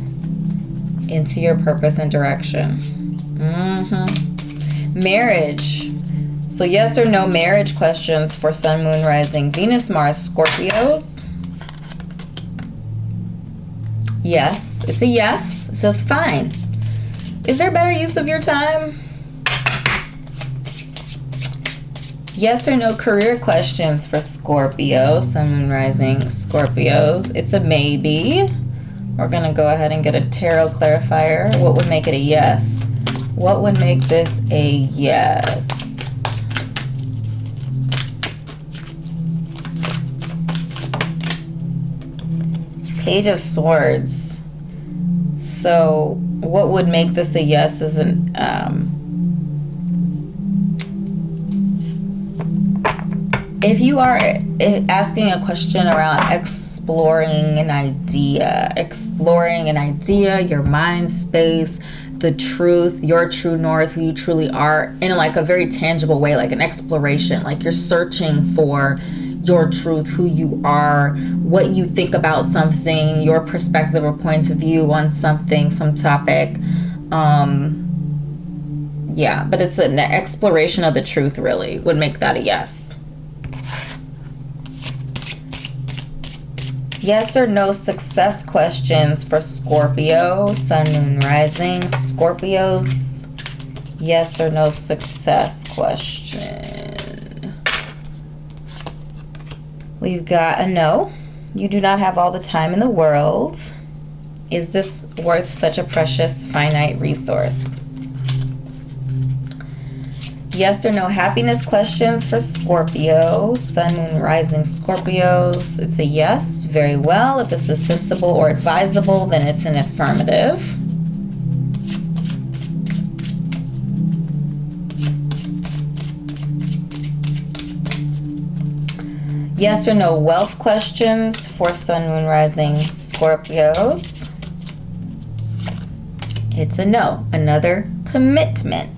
into your purpose and direction? Marriage. So yes or no marriage questions for Sun, Moon, Rising, Venus, Mars, Scorpios. Yes, it's a yes. It says fine. Is there better use of your time? Yes or no career questions for Scorpio, Sun, Moon, Rising, Scorpios. It's a maybe. We're going to go ahead and get a tarot clarifier. What would make it a yes? What would make this a yes? Page of Swords. So what would make this a yes is an if you are asking a question around exploring an idea, your mind space, the truth, your true north, who you truly are, in like a very tangible way, like an exploration, like you're searching for your truth, who you are, what you think about something, your perspective or point of view on something, some topic. Yeah, but it's an exploration of the truth, really, would make that a yes. Yes or no success questions for Scorpio, Sun, Moon, Rising. Scorpios, yes or no success question. We've got a no. You do not have all the time in the world. Is this worth such a precious, finite resource? Yes or no happiness questions for Scorpio, Sun, Moon, Rising Scorpios. It's a yes. Very well. If this is sensible or advisable, then it's an affirmative. Yes or no wealth questions for Sun, Moon, Rising Scorpios. It's a no. Another commitment.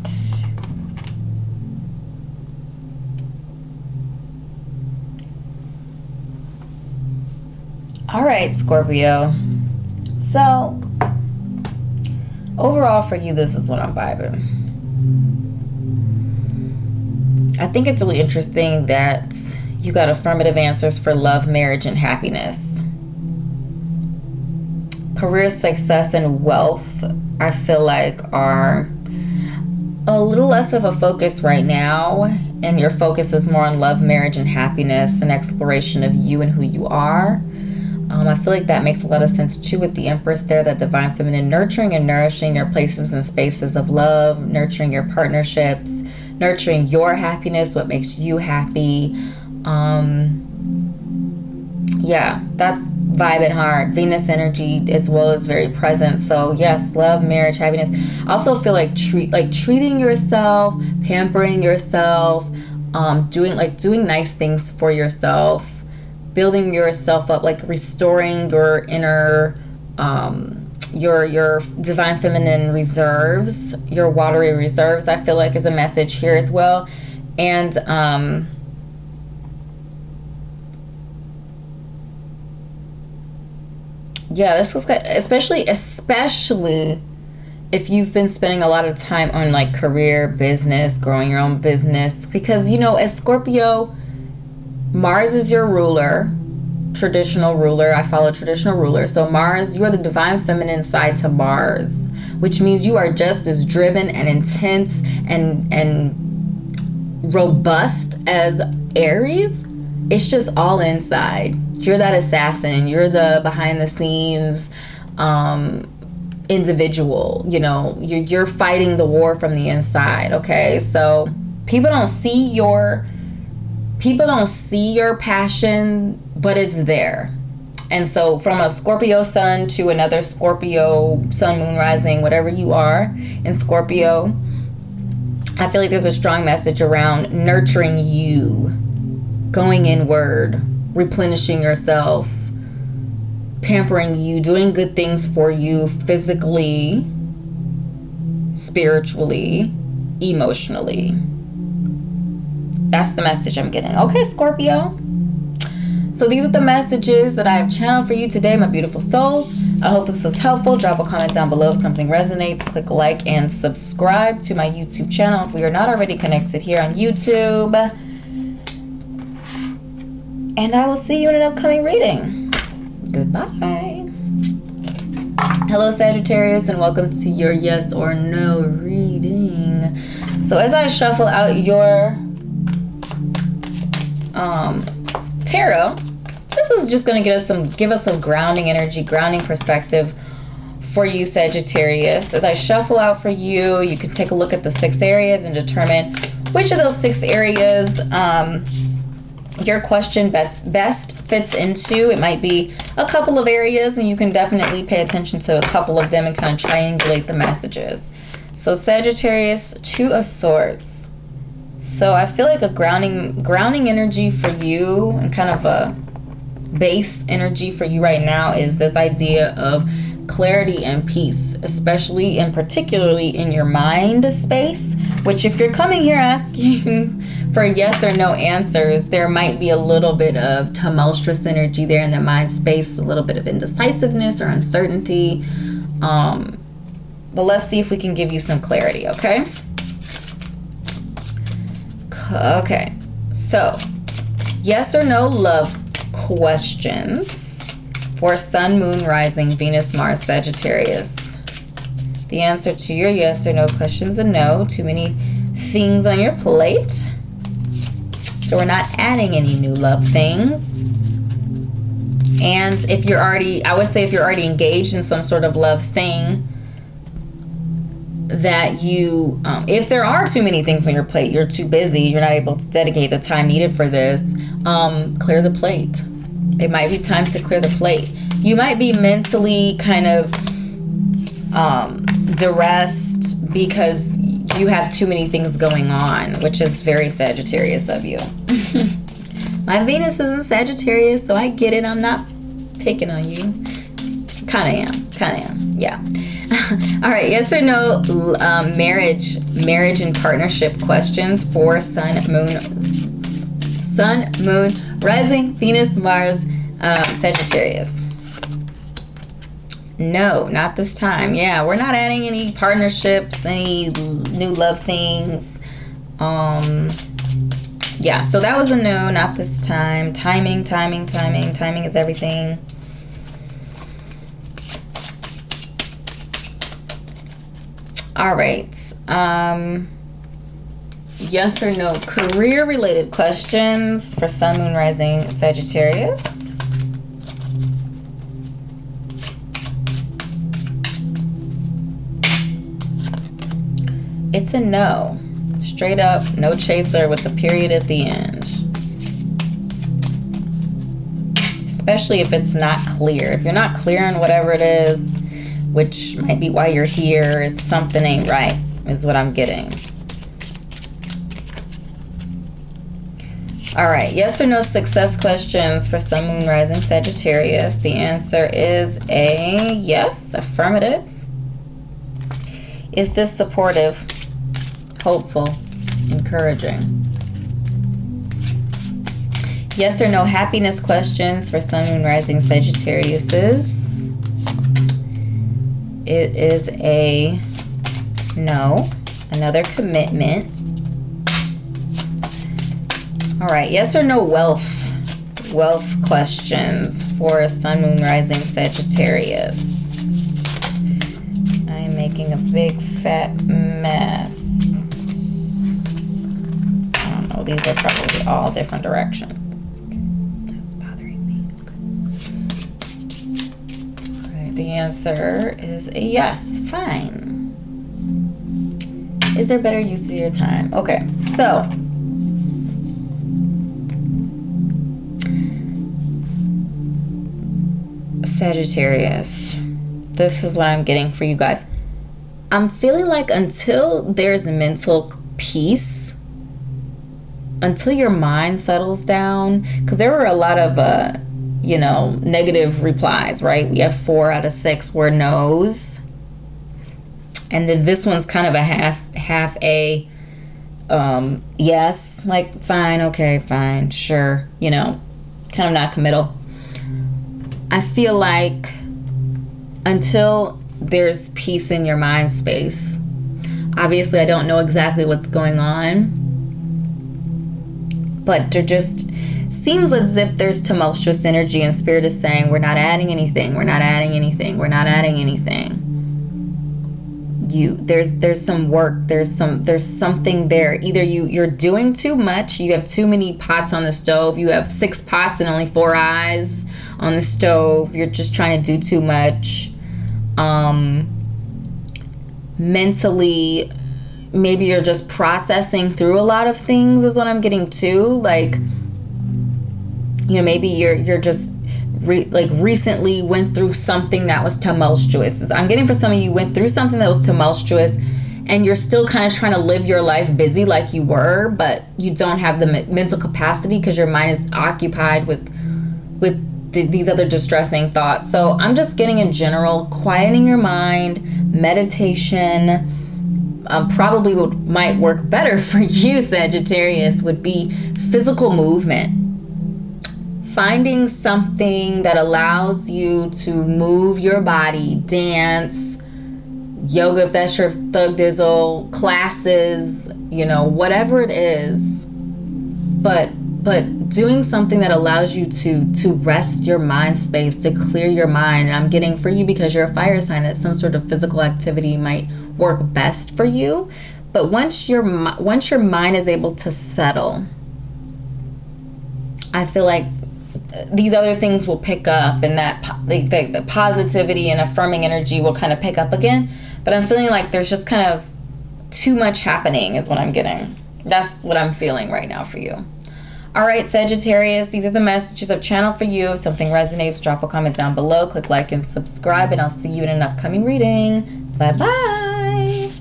All right, Scorpio. So, overall for you, this is what I'm vibing. I think it's really interesting that you got affirmative answers for love, marriage, and happiness. Career success and wealth, I feel like, are a little less of a focus right now. And your focus is more on love, marriage, and happiness and exploration of you and who you are. I feel like that makes a lot of sense too with the Empress there, that divine feminine, nurturing and nourishing your places and spaces of love, nurturing your partnerships, nurturing your happiness, what makes you happy. Yeah, that's vibing hard. Venus energy as well is very present. So yes, love, marriage, happiness. I also feel like treating yourself, pampering yourself, doing nice things for yourself, building yourself up, like restoring your inner, your divine feminine reserves, your watery reserves, I feel like is a message here as well. And yeah, this is good, especially if you've been spending a lot of time on like career, business, growing your own business, because as Scorpio, Mars is your ruler, traditional ruler. I follow traditional ruler. So Mars, you are the divine feminine side to Mars, which means you are just as driven and intense and robust as Aries. It's just all inside. You're that assassin. You're the behind the scenes individual. You're fighting the war from the inside. Okay, so people don't see your passion, but it's there. And so from a Scorpio sun to another Scorpio sun, moon, rising, whatever you are in Scorpio, I feel like there's a strong message around nurturing you, going inward, replenishing yourself, pampering you, doing good things for you physically, spiritually, emotionally. That's the message I'm getting. Okay, Scorpio. So these are the messages that I have channeled for you today, my beautiful souls. I hope this was helpful. Drop a comment down below if something resonates. Click like and subscribe to my YouTube channel if we are not already connected here on YouTube. And I will see you in an upcoming reading. Goodbye. Hello, Sagittarius, and welcome to your yes or no reading. So as I shuffle out your tarot, this is just going to give us some grounding energy, grounding perspective for you, Sagittarius. As I shuffle out for you, you can take a look at the 6 areas and determine which of those 6 areas your question best fits into. It might be a couple of areas, and you can definitely pay attention to a couple of them and kind of triangulate the messages. So Sagittarius, 2 of Swords. So I feel like a grounding energy for you, and kind of a base energy for you right now, is this idea of clarity and peace, especially and particularly in your mind space, which if you're coming here asking for yes or no answers, there might be a little bit of tumultuous energy there in the mind space, a little bit of indecisiveness or uncertainty. But let's see if we can give you some clarity, okay? Okay, so yes or no love questions for Sun, Moon, Rising, Venus, Mars, Sagittarius. The answer to your yes or no questions is no. Too many things on your plate. So we're not adding any new love things. And if you're already, I would say if you're already engaged in some sort of love thing, that you, if there are too many things on your plate, you're too busy, you're not able to dedicate the time needed for this, clear the plate. It might be time to clear the plate. You might be mentally kind of duressed because you have too many things going on, which is very Sagittarius of you. My Venus is in Sagittarius, so I get it. I'm not picking on you. Kind of am. Yeah. All right. Yes or no marriage and partnership questions for Sun, Moon, Rising, Venus, Mars, Sagittarius. No, not this time. Yeah, we're not adding any partnerships, any new love things. Yeah, so that was a no, not this time. Timing is everything. All right. Yes or no career related questions for Sun, Moon, Rising, Sagittarius. It's a no. Straight up, no chaser with a period at the end. Especially if it's not clear. If you're not clear on whatever it is, which might be why you're here, it's something ain't right, is what I'm getting. All right, yes or no success questions for Sun, Moon, Rising, Sagittarius. The answer is a yes, affirmative. Is this supportive, hopeful, encouraging? Yes or no happiness questions for Sun, Moon, Rising, Sagittariuses. It is a no, another commitment. All right, yes or no wealth questions for Sun, Moon, Rising, Sagittarius. I am making a big fat mess. I don't know, these are probably all different directions. Bothering me. All right, the answer is a yes, fine. Is there better use of your time? Okay, so Sagittarius, this is what I'm getting for you guys. I'm feeling like until there's mental peace, until your mind settles down, because there were a lot of negative replies, right? We have 4 out of 6 were no's, and then this one's kind of a half a yes, like fine, okay, fine, sure, kind of not committal. I feel like until there's peace in your mind space, obviously I don't know exactly what's going on, but there just seems as if there's tumultuous energy, and Spirit is saying we're not adding anything, we're not adding anything, we're not adding anything. There's some work, there's something there. Either you're doing too much, you have too many pots on the stove, you have 6 pots and only 4 eyes on the stove, you're just trying to do too much. Mentally, maybe you're just processing through a lot of things is what I'm getting too. Like, you know, maybe you're just recently went through something that was tumultuous. I'm getting for some of you went through something that was tumultuous, and you're still kind of trying to live your life busy like you were, but you don't have the mental capacity because your mind is occupied with these other distressing thoughts. So I'm just getting in general, quieting your mind, meditation, probably what might work better for you, Sagittarius, would be physical movement. Finding something that allows you to move your body, dance, yoga if that's your thug dizzle, classes, you know, whatever it is. But doing something that allows you to rest your mind space, to clear your mind. And I'm getting for you, because you're a fire sign, that some sort of physical activity might work best for you. But once your mind is able to settle, I feel like these other things will pick up, and that the positivity and affirming energy will kind of pick up again. But I'm feeling like there's just kind of too much happening is what I'm getting. That's what I'm feeling right now for you. All right, Sagittarius, these are the messages I've channeled for you. If something resonates, drop a comment down below, click like and subscribe, and I'll see you in an upcoming reading. Bye-bye.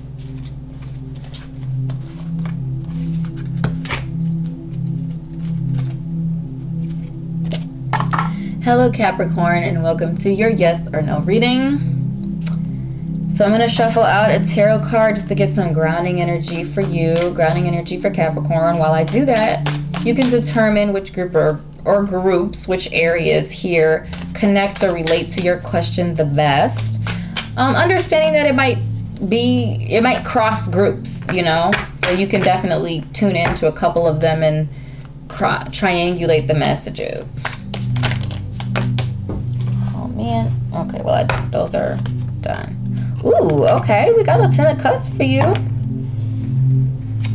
Hello, Capricorn, and welcome to your yes or no reading. So I'm going to shuffle out a tarot card just to get some grounding energy for you, grounding energy for Capricorn. While I do that, you can determine which group or groups, which areas here connect or relate to your question the best. Understanding that it might cross groups, you know, so you can definitely tune into a couple of them and triangulate the messages. Oh man, okay, well those are done. Ooh, okay, we got a 10 of Cups for you.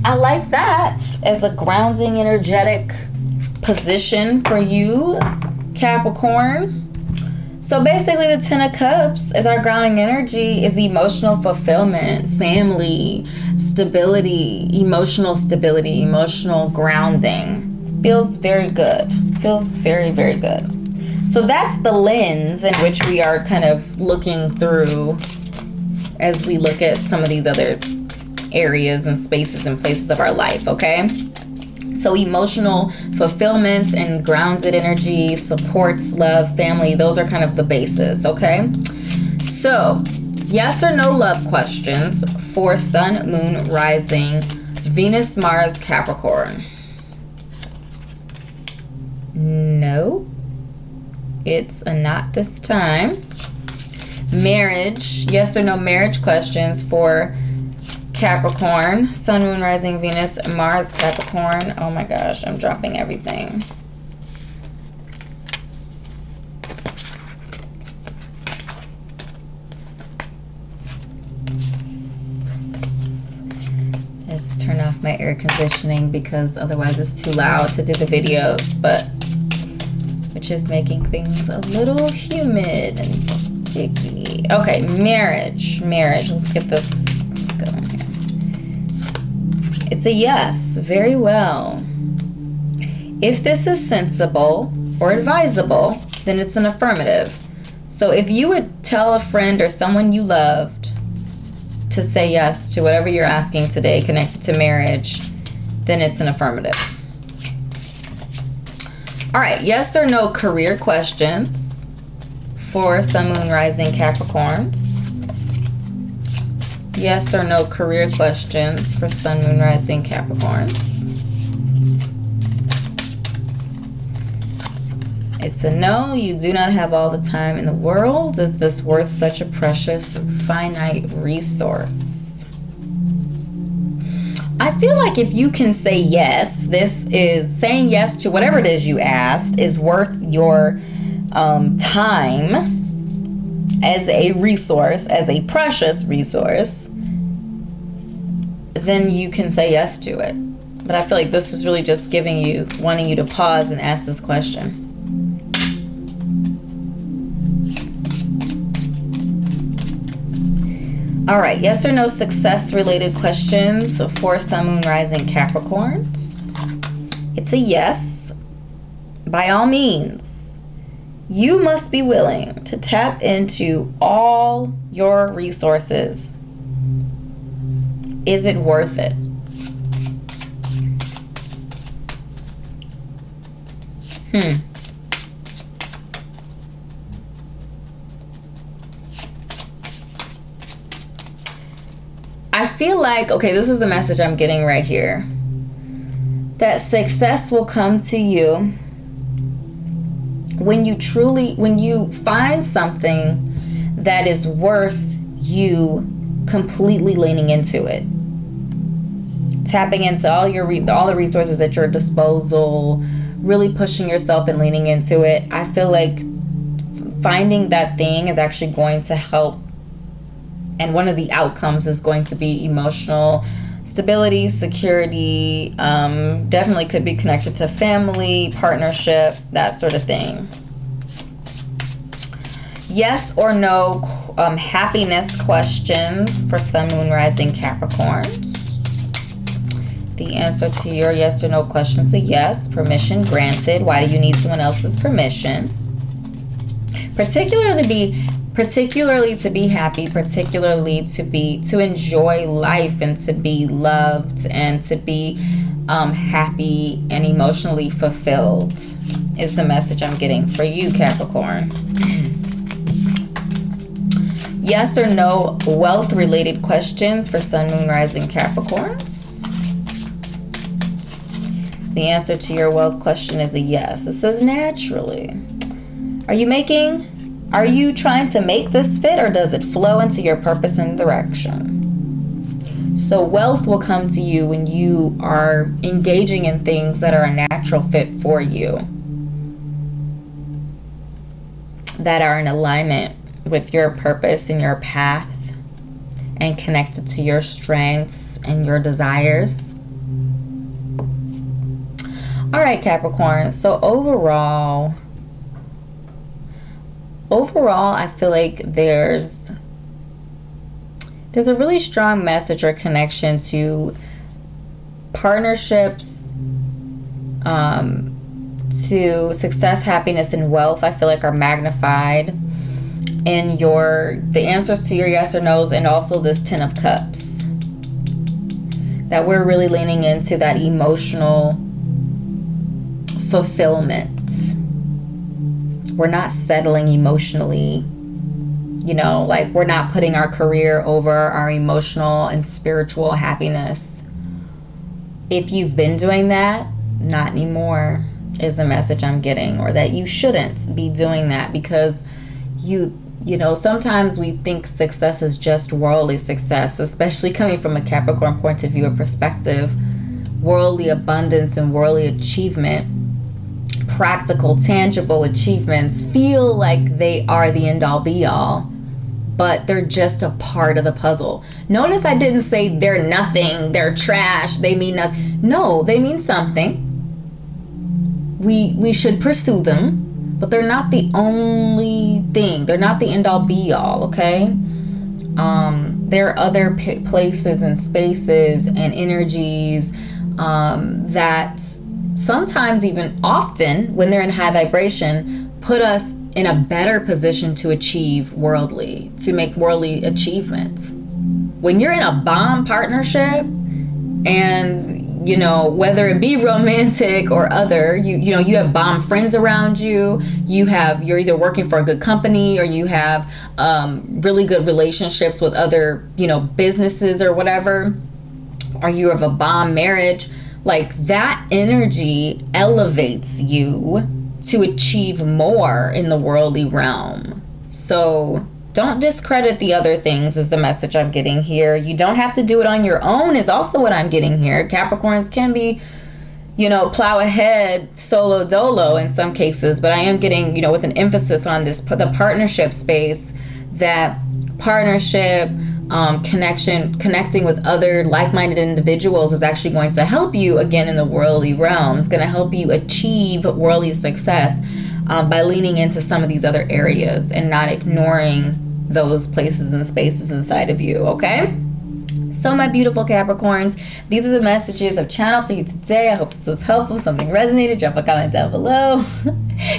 I like that as a grounding, energetic position for you, Capricorn. So basically the 10 of Cups as our grounding energy is emotional fulfillment, family, stability, emotional grounding. Feels very good. Feels very, very good. So that's the lens in which we are kind of looking through as we look at some of these other areas and spaces and places of our life, okay? So emotional fulfillment and grounded energy, supports, love, family, those are kind of the bases, okay? So, yes or no love questions for Sun, Moon, Rising, Venus, Mars, Capricorn. No. It's a not this time. Marriage, yes or no marriage questions for Capricorn, Sun, Moon, Rising, Venus, Mars, Capricorn. Oh my gosh, I'm dropping everything. I had to turn off my air conditioning because otherwise it's too loud to do the videos, which is making things a little humid and sticky. Okay, marriage. Let's get this going here. It's a yes. Very well. If this is sensible or advisable, then it's an affirmative. So if you would tell a friend or someone you loved to say yes to whatever you're asking today connected to marriage, then it's an affirmative. All right, yes or no career questions for Sun, Moon, Rising, Capricorns. Yes or no career questions for Sun, Moon, Rising, Capricorns. It's a no. You do not have all the time in the world. Is this worth such a precious, finite resource? I feel like if you can say yes, this is saying yes to whatever it is you asked is worth your time as a resource, as a precious resource, then you can say yes to it. But I feel like this is really just wanting you to pause and ask this question. All right, yes or no success related questions for Sun, Moon, Rising Capricorns. It's a yes. By all means, you must be willing to tap into all your resources. Is it worth it? I feel like, okay, this is the message I'm getting right here. That success will come to you when you find something that is worth you completely leaning into it. Tapping into all the resources at your disposal, really pushing yourself and leaning into it. I feel like finding that thing is actually going to help. And one of the outcomes is going to be emotional stability, security, definitely could be connected to family, partnership, that sort of thing. Yes or no happiness questions for Sun, Moon, Rising Capricorns. The answer to your yes or no question is a yes. Permission granted. Why do you need someone else's permission? Particularly to be happy, particularly to enjoy life and to be loved and to be happy and emotionally fulfilled is the message I'm getting for you, Capricorn. Yes or no wealth related questions for Sun, Moon, Rising Capricorns. The answer to your wealth question is a yes. It says naturally. Are you trying to make this fit, or does it flow into your purpose and direction? So wealth will come to you when you are engaging in things that are a natural fit for you, that are in alignment with your purpose and your path and connected to your strengths and your desires. All right, Capricorn. So overall, I feel like there's a really strong message or connection to partnerships, to success, happiness, and wealth. I feel like are magnified in the answers to your yes or no's, and also this 10 of Cups. That we're really leaning into that emotional fulfillment. We're not settling emotionally, like we're not putting our career over our emotional and spiritual happiness. If you've been doing that, not anymore is the message I'm getting, or that you shouldn't be doing that, because sometimes we think success is just worldly success, especially coming from a Capricorn point of view or perspective. Worldly abundance and worldly achievement, practical, tangible achievements feel like they are the end-all be-all, but they're just a part of the puzzle. Notice I didn't say they're nothing, they're trash, they mean nothing. No, they mean something. We should pursue them, but they're not the only thing. They're not the end-all be-all, okay? There are other places and spaces and energies that sometimes, even often, when they're in high vibration, put us in a better position to make worldly achievements. When you're in a bomb partnership, and whether it be romantic or other, you have bomb friends around you, you're either working for a good company, or you have really good relationships with other businesses or whatever, or you have a bomb marriage. Like, that energy elevates you to achieve more in the worldly realm. So don't discredit the other things is the message I'm getting here. You don't have to do it on your own is also what I'm getting here. Capricorns can be, plow ahead solo dolo in some cases, but I am getting, with an emphasis on the partnership space, that partnership, connecting with other like-minded individuals is actually going to help you again in the worldly realm. It's going to help you achieve worldly success by leaning into some of these other areas and not ignoring those places and spaces inside of you, okay? So my beautiful Capricorns, these are the messages I've channeled for you today. I hope this was helpful, something resonated. Drop a comment down below.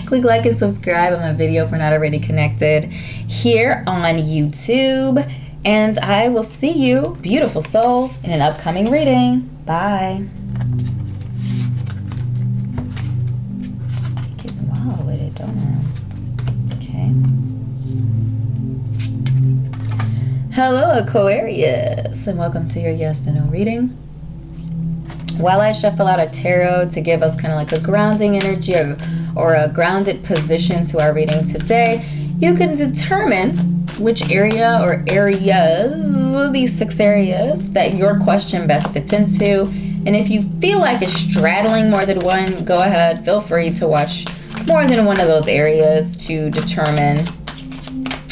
Click like and subscribe on my video if we're not already connected here on YouTube. And I will see you, beautiful soul, in an upcoming reading. Bye. Getting wild with it, don't I? Okay. Hello, Aquarius, and welcome to your yes and no reading. While I shuffle out a tarot to give us kind of like a grounding energy or a grounded position to our reading today, you can determine which area or areas, these 6 areas, that your question best fits into. And if you feel like it's straddling more than one, go ahead, feel free to watch more than one of those areas to determine,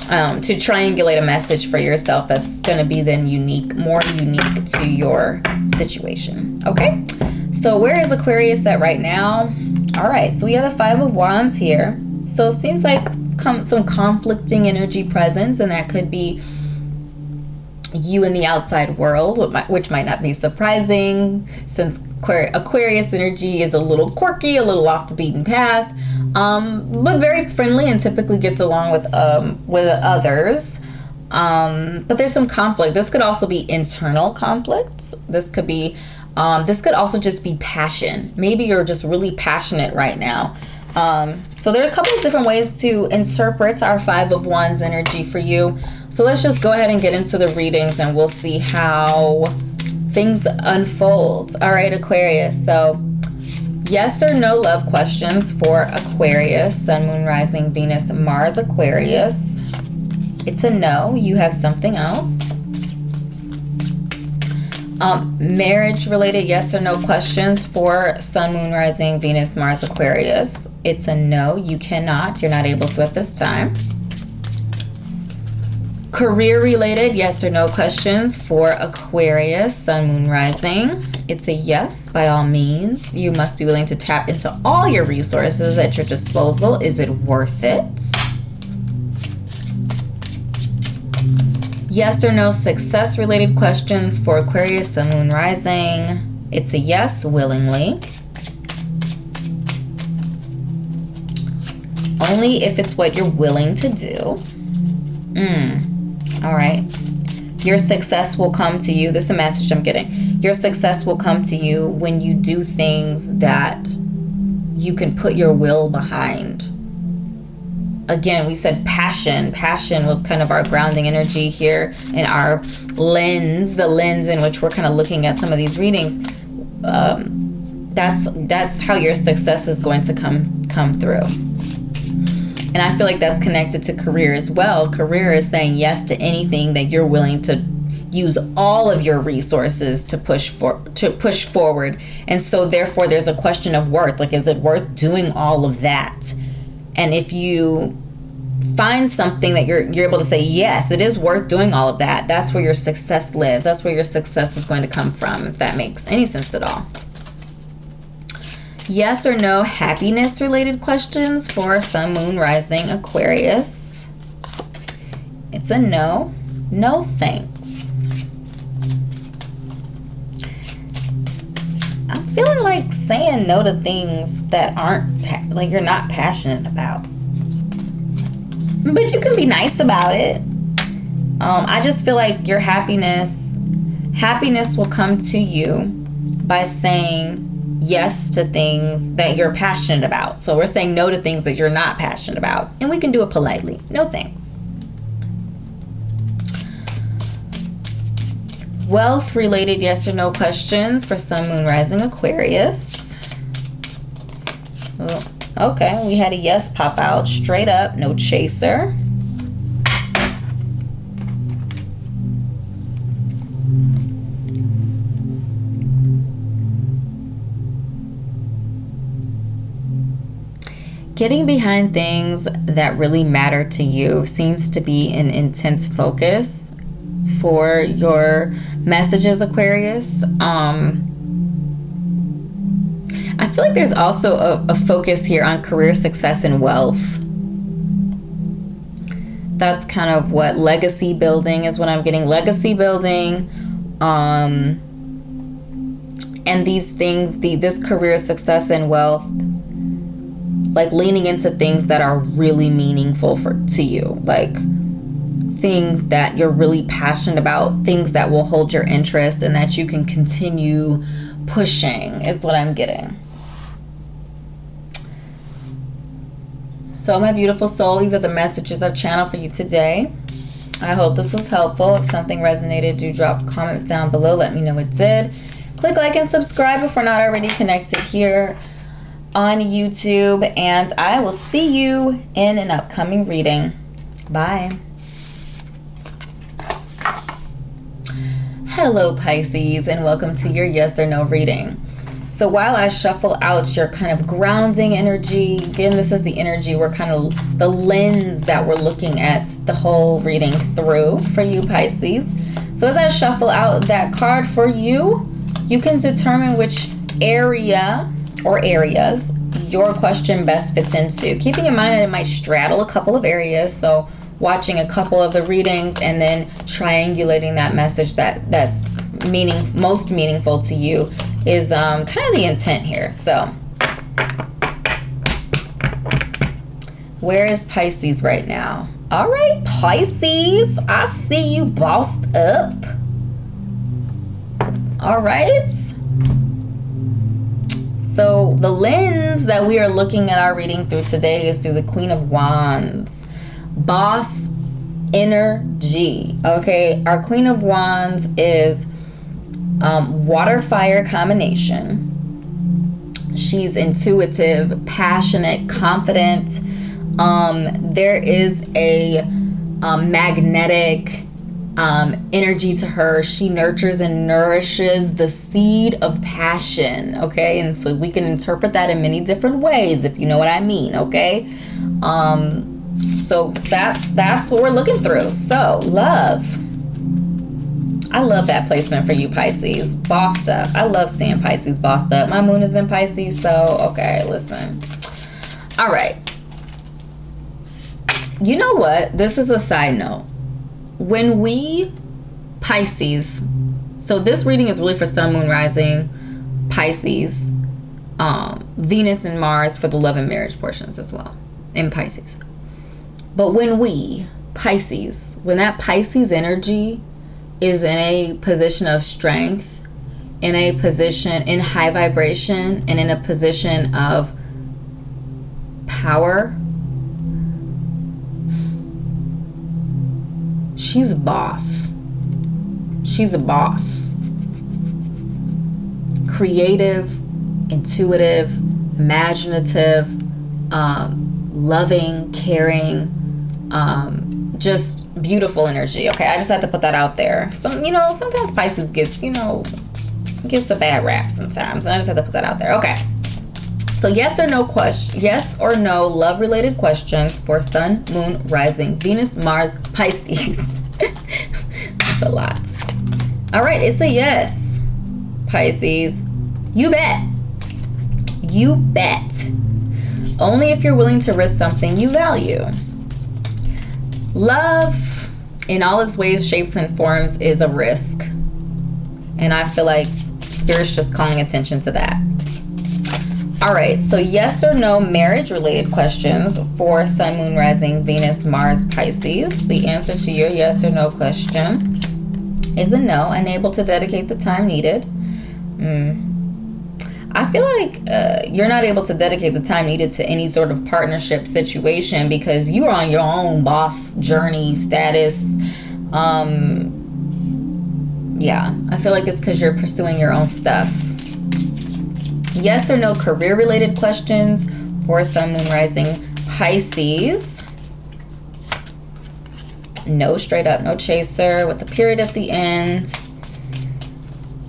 to triangulate a message for yourself that's going to be then more unique to your situation. Okay, so where is Aquarius at right now? All right, so we have the 5 of Wands here. So it seems like some conflicting energy presence, and that could be you in the outside world, which might not be surprising since Aquarius energy is a little quirky, a little off the beaten path, but very friendly and typically gets along with others. But there's some conflict. This could also be internal conflicts. This could also just be passion. Maybe you're just really passionate right now. So there are a couple of different ways to interpret our 5 of Wands energy for you. So let's just go ahead and get into the readings and we'll see how things unfold. All right, Aquarius. So yes or no love questions for Aquarius, Sun, Moon, Rising, Venus, Mars, Aquarius. It's a no. You have something else. Marriage related yes or no questions for Sun, Moon, Rising, Venus, Mars, Aquarius. It's a no. You cannot. You're not able to at this time. Career related yes or no questions for Aquarius, Sun, Moon, Rising. It's a yes, by all means. You must be willing to tap into all your resources at your disposal. Is it worth it? Yes or no success related questions for Aquarius, Sun, Moon, Rising. It's a yes, willingly. Only if it's what you're willing to do. All right. Your success will come to you. This is a message I'm getting. Your success will come to you when you do things that you can put your will behind. Again, we said passion. Passion was kind of our grounding energy here in our lens, the lens in which we're kind of looking at some of these readings. That's how your success is going to come through. And I feel like that's connected to career as well. Career is saying yes to anything that you're willing to use all of your resources to push forward. And so therefore there's a question of worth. Like, is it worth doing all of that? And if you find something that you're able to say, yes, it is worth doing all of that, that's where your success lives. That's where your success is going to come from, if that makes any sense at all. Yes or no happiness related questions for Sun, Moon, Rising, Aquarius. It's a no. No thanks. I'm feeling like saying no to things that aren't, like, you're not passionate about. But you can be nice about it. I just feel like your happiness will come to you by saying yes to things that you're passionate about. So we're saying no to things that you're not passionate about. And we can do it politely. No thanks. Wealth related yes or no questions for Sun, Moon, Rising, Aquarius. Oh, okay, we had a yes pop out straight up, no chaser. Getting behind things that really matter to you seems to be an intense focus for your messages, Aquarius. I feel like there's also a focus here on career success and wealth. That's kind of what legacy building is, what I'm getting. Legacy building, and these things, this career success and wealth, like leaning into things that are really meaningful to you, like things that you're really passionate about, things that will hold your interest and that you can continue pushing is what I'm getting. So my beautiful soul, these are the messages I've channeled for you today. I hope this was helpful. If something resonated, do drop a comment down below. Let me know it did. Click like and subscribe if we're not already connected here on YouTube. And I will see you in an upcoming reading. Bye. Hello, Pisces, and welcome to your yes or no reading. So while I shuffle out your kind of grounding energy, again, this is the energy we're kind of, the lens that we're looking at the whole reading through for you, Pisces. So as I shuffle out that card for you, you can determine which area or areas your question best fits into. Keeping in mind that it might straddle a couple of areas, so watching a couple of the readings and then triangulating that message that's most meaningful to you is kind of the intent here. So where is Pisces right now? All right, Pisces, I see you bossed up. All right. So the lens that we are looking at our reading through today is through the Queen of Wands. Boss energy. Okay, our Queen of Wands is water fire combination. She's intuitive, passionate, confident. There is a magnetic energy to her. She nurtures and nourishes the seed of passion. Okay, and so we can interpret that in many different ways, if you know what I mean. Okay, so that's what we're looking through. So love. I love that placement for you, Pisces. Bossed up. I love seeing Pisces bossed up. My moon is in Pisces, so okay, listen. All right. You know what? This is a side note. When we, Pisces, so this reading is really for Sun, Moon, Rising, Pisces, Venus and Mars for the love and marriage portions as well, in Pisces. But when we, Pisces, when that Pisces energy is in a position of strength, in a position in high vibration, and in a position of power, she's a boss. She's a boss. Creative, intuitive, imaginative, loving, caring, just beautiful energy. Okay, I just had to put that out there. Sometimes Pisces gets a bad rap sometimes, and I just had to put that out there. Okay. So yes or no love related questions for Sun, Moon, Rising, Venus, Mars, Pisces. That's a lot. All right, it's a yes, Pisces. You bet. You bet. Only if you're willing to risk something you value. Love, in all its ways, shapes, and forms, is a risk. And I feel like Spirit's just calling attention to that. All right, so yes or no marriage-related questions for Sun, Moon, Rising, Venus, Mars, Pisces. The answer to your yes or no question is a no. Unable to dedicate the time needed. I feel like you're not able to dedicate the time needed to any sort of partnership situation because you are on your own boss journey status. Yeah, I feel like it's because you're pursuing your own stuff. Yes or no career related questions for Sun, Moon, Rising, Pisces. No, straight up, no chaser with a period at the end.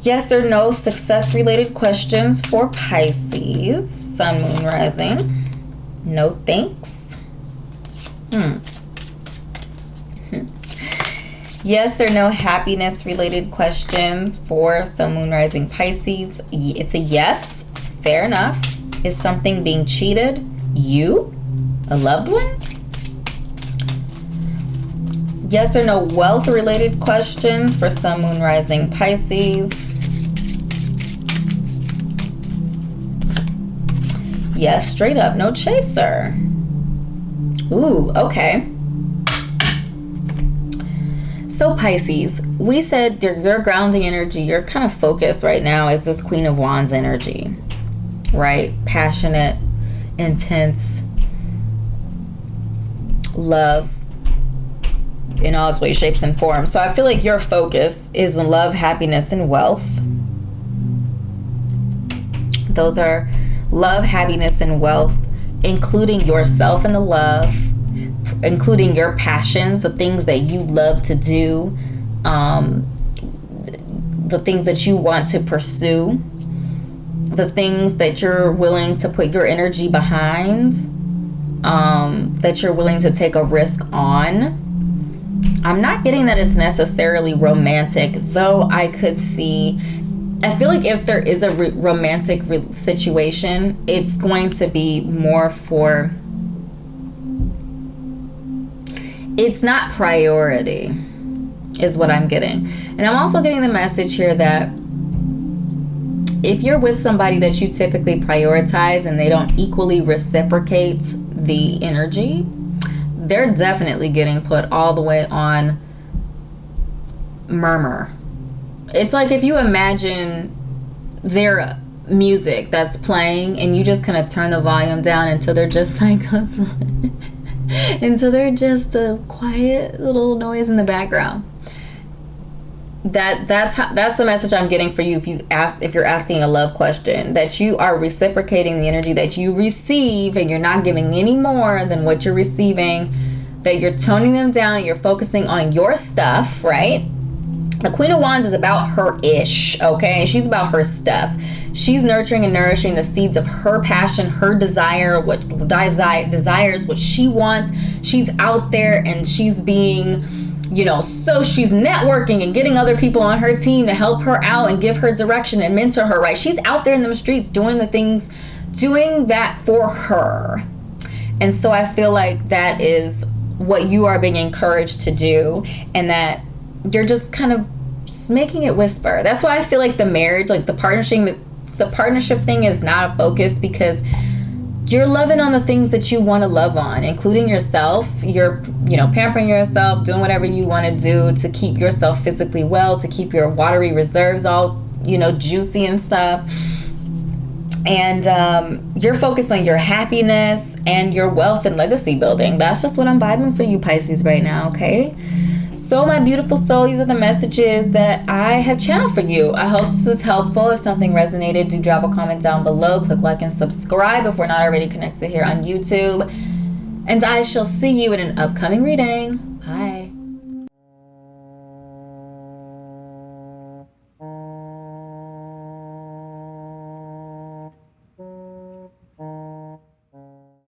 Yes or no success related questions for Pisces, Sun, Moon, Rising. No thanks. Yes or no happiness related questions for Sun, Moon, Rising, Pisces. It's a yes. Fair enough. Is something being cheated? You? A loved one? Yes or no wealth related questions for Sun, Moon, Rising, Pisces. Yes, straight up, no chaser. Ooh, okay. So Pisces, we said your grounding energy, your kind of focus right now is this Queen of Wands energy, right? Passionate, intense, love in all its ways, shapes, and forms. So I feel like your focus is in love, happiness, and wealth. Those are love, happiness, and wealth, including yourself and the love, including your passions, the things that you love to do, the things that you want to pursue, the things that you're willing to put your energy behind, that you're willing to take a risk on. I'm not getting that it's necessarily romantic, though I could see, I feel like if there is a romantic situation, it's going to be more for, it's not priority, is what I'm getting. And I'm also getting the message here that if you're with somebody that you typically prioritize and they don't equally reciprocate the energy, they're definitely getting put all the way on murmur. It's like if you imagine their music that's playing and you just kind of turn the volume down until they're just like until they're just a quiet little noise in the background. That's the message I'm getting for you if you're asking a love question, that you are reciprocating the energy that you receive and you're not giving any more than what you're receiving, that you're toning them down and you're focusing on your stuff, right? The Queen of Wands is about her-ish, okay? She's about her stuff. She's nurturing and nourishing the seeds of her passion, her desire, what desires, what she wants. She's out there and she's being, so she's networking and getting other people on her team to help her out and give her direction and mentor her, right? She's out there in the streets doing the things, doing that for her. And so I feel like that is what you are being encouraged to do, and that you're just kind of just making it whisper. That's why I feel like the marriage, like the partnership thing is not a focus, because you're loving on the things that you want to love on, including yourself. You're, pampering yourself, doing whatever you want to do to keep yourself physically well, to keep your watery reserves all, juicy and stuff. And you're focused on your happiness and your wealth and legacy building. That's just what I'm vibing for you, Pisces, right now, okay? So my beautiful soul, these are the messages that I have channeled for you. I hope this is helpful. If something resonated, do drop a comment down below. Click like and subscribe if we're not already connected here on YouTube. And I shall see you in an upcoming reading.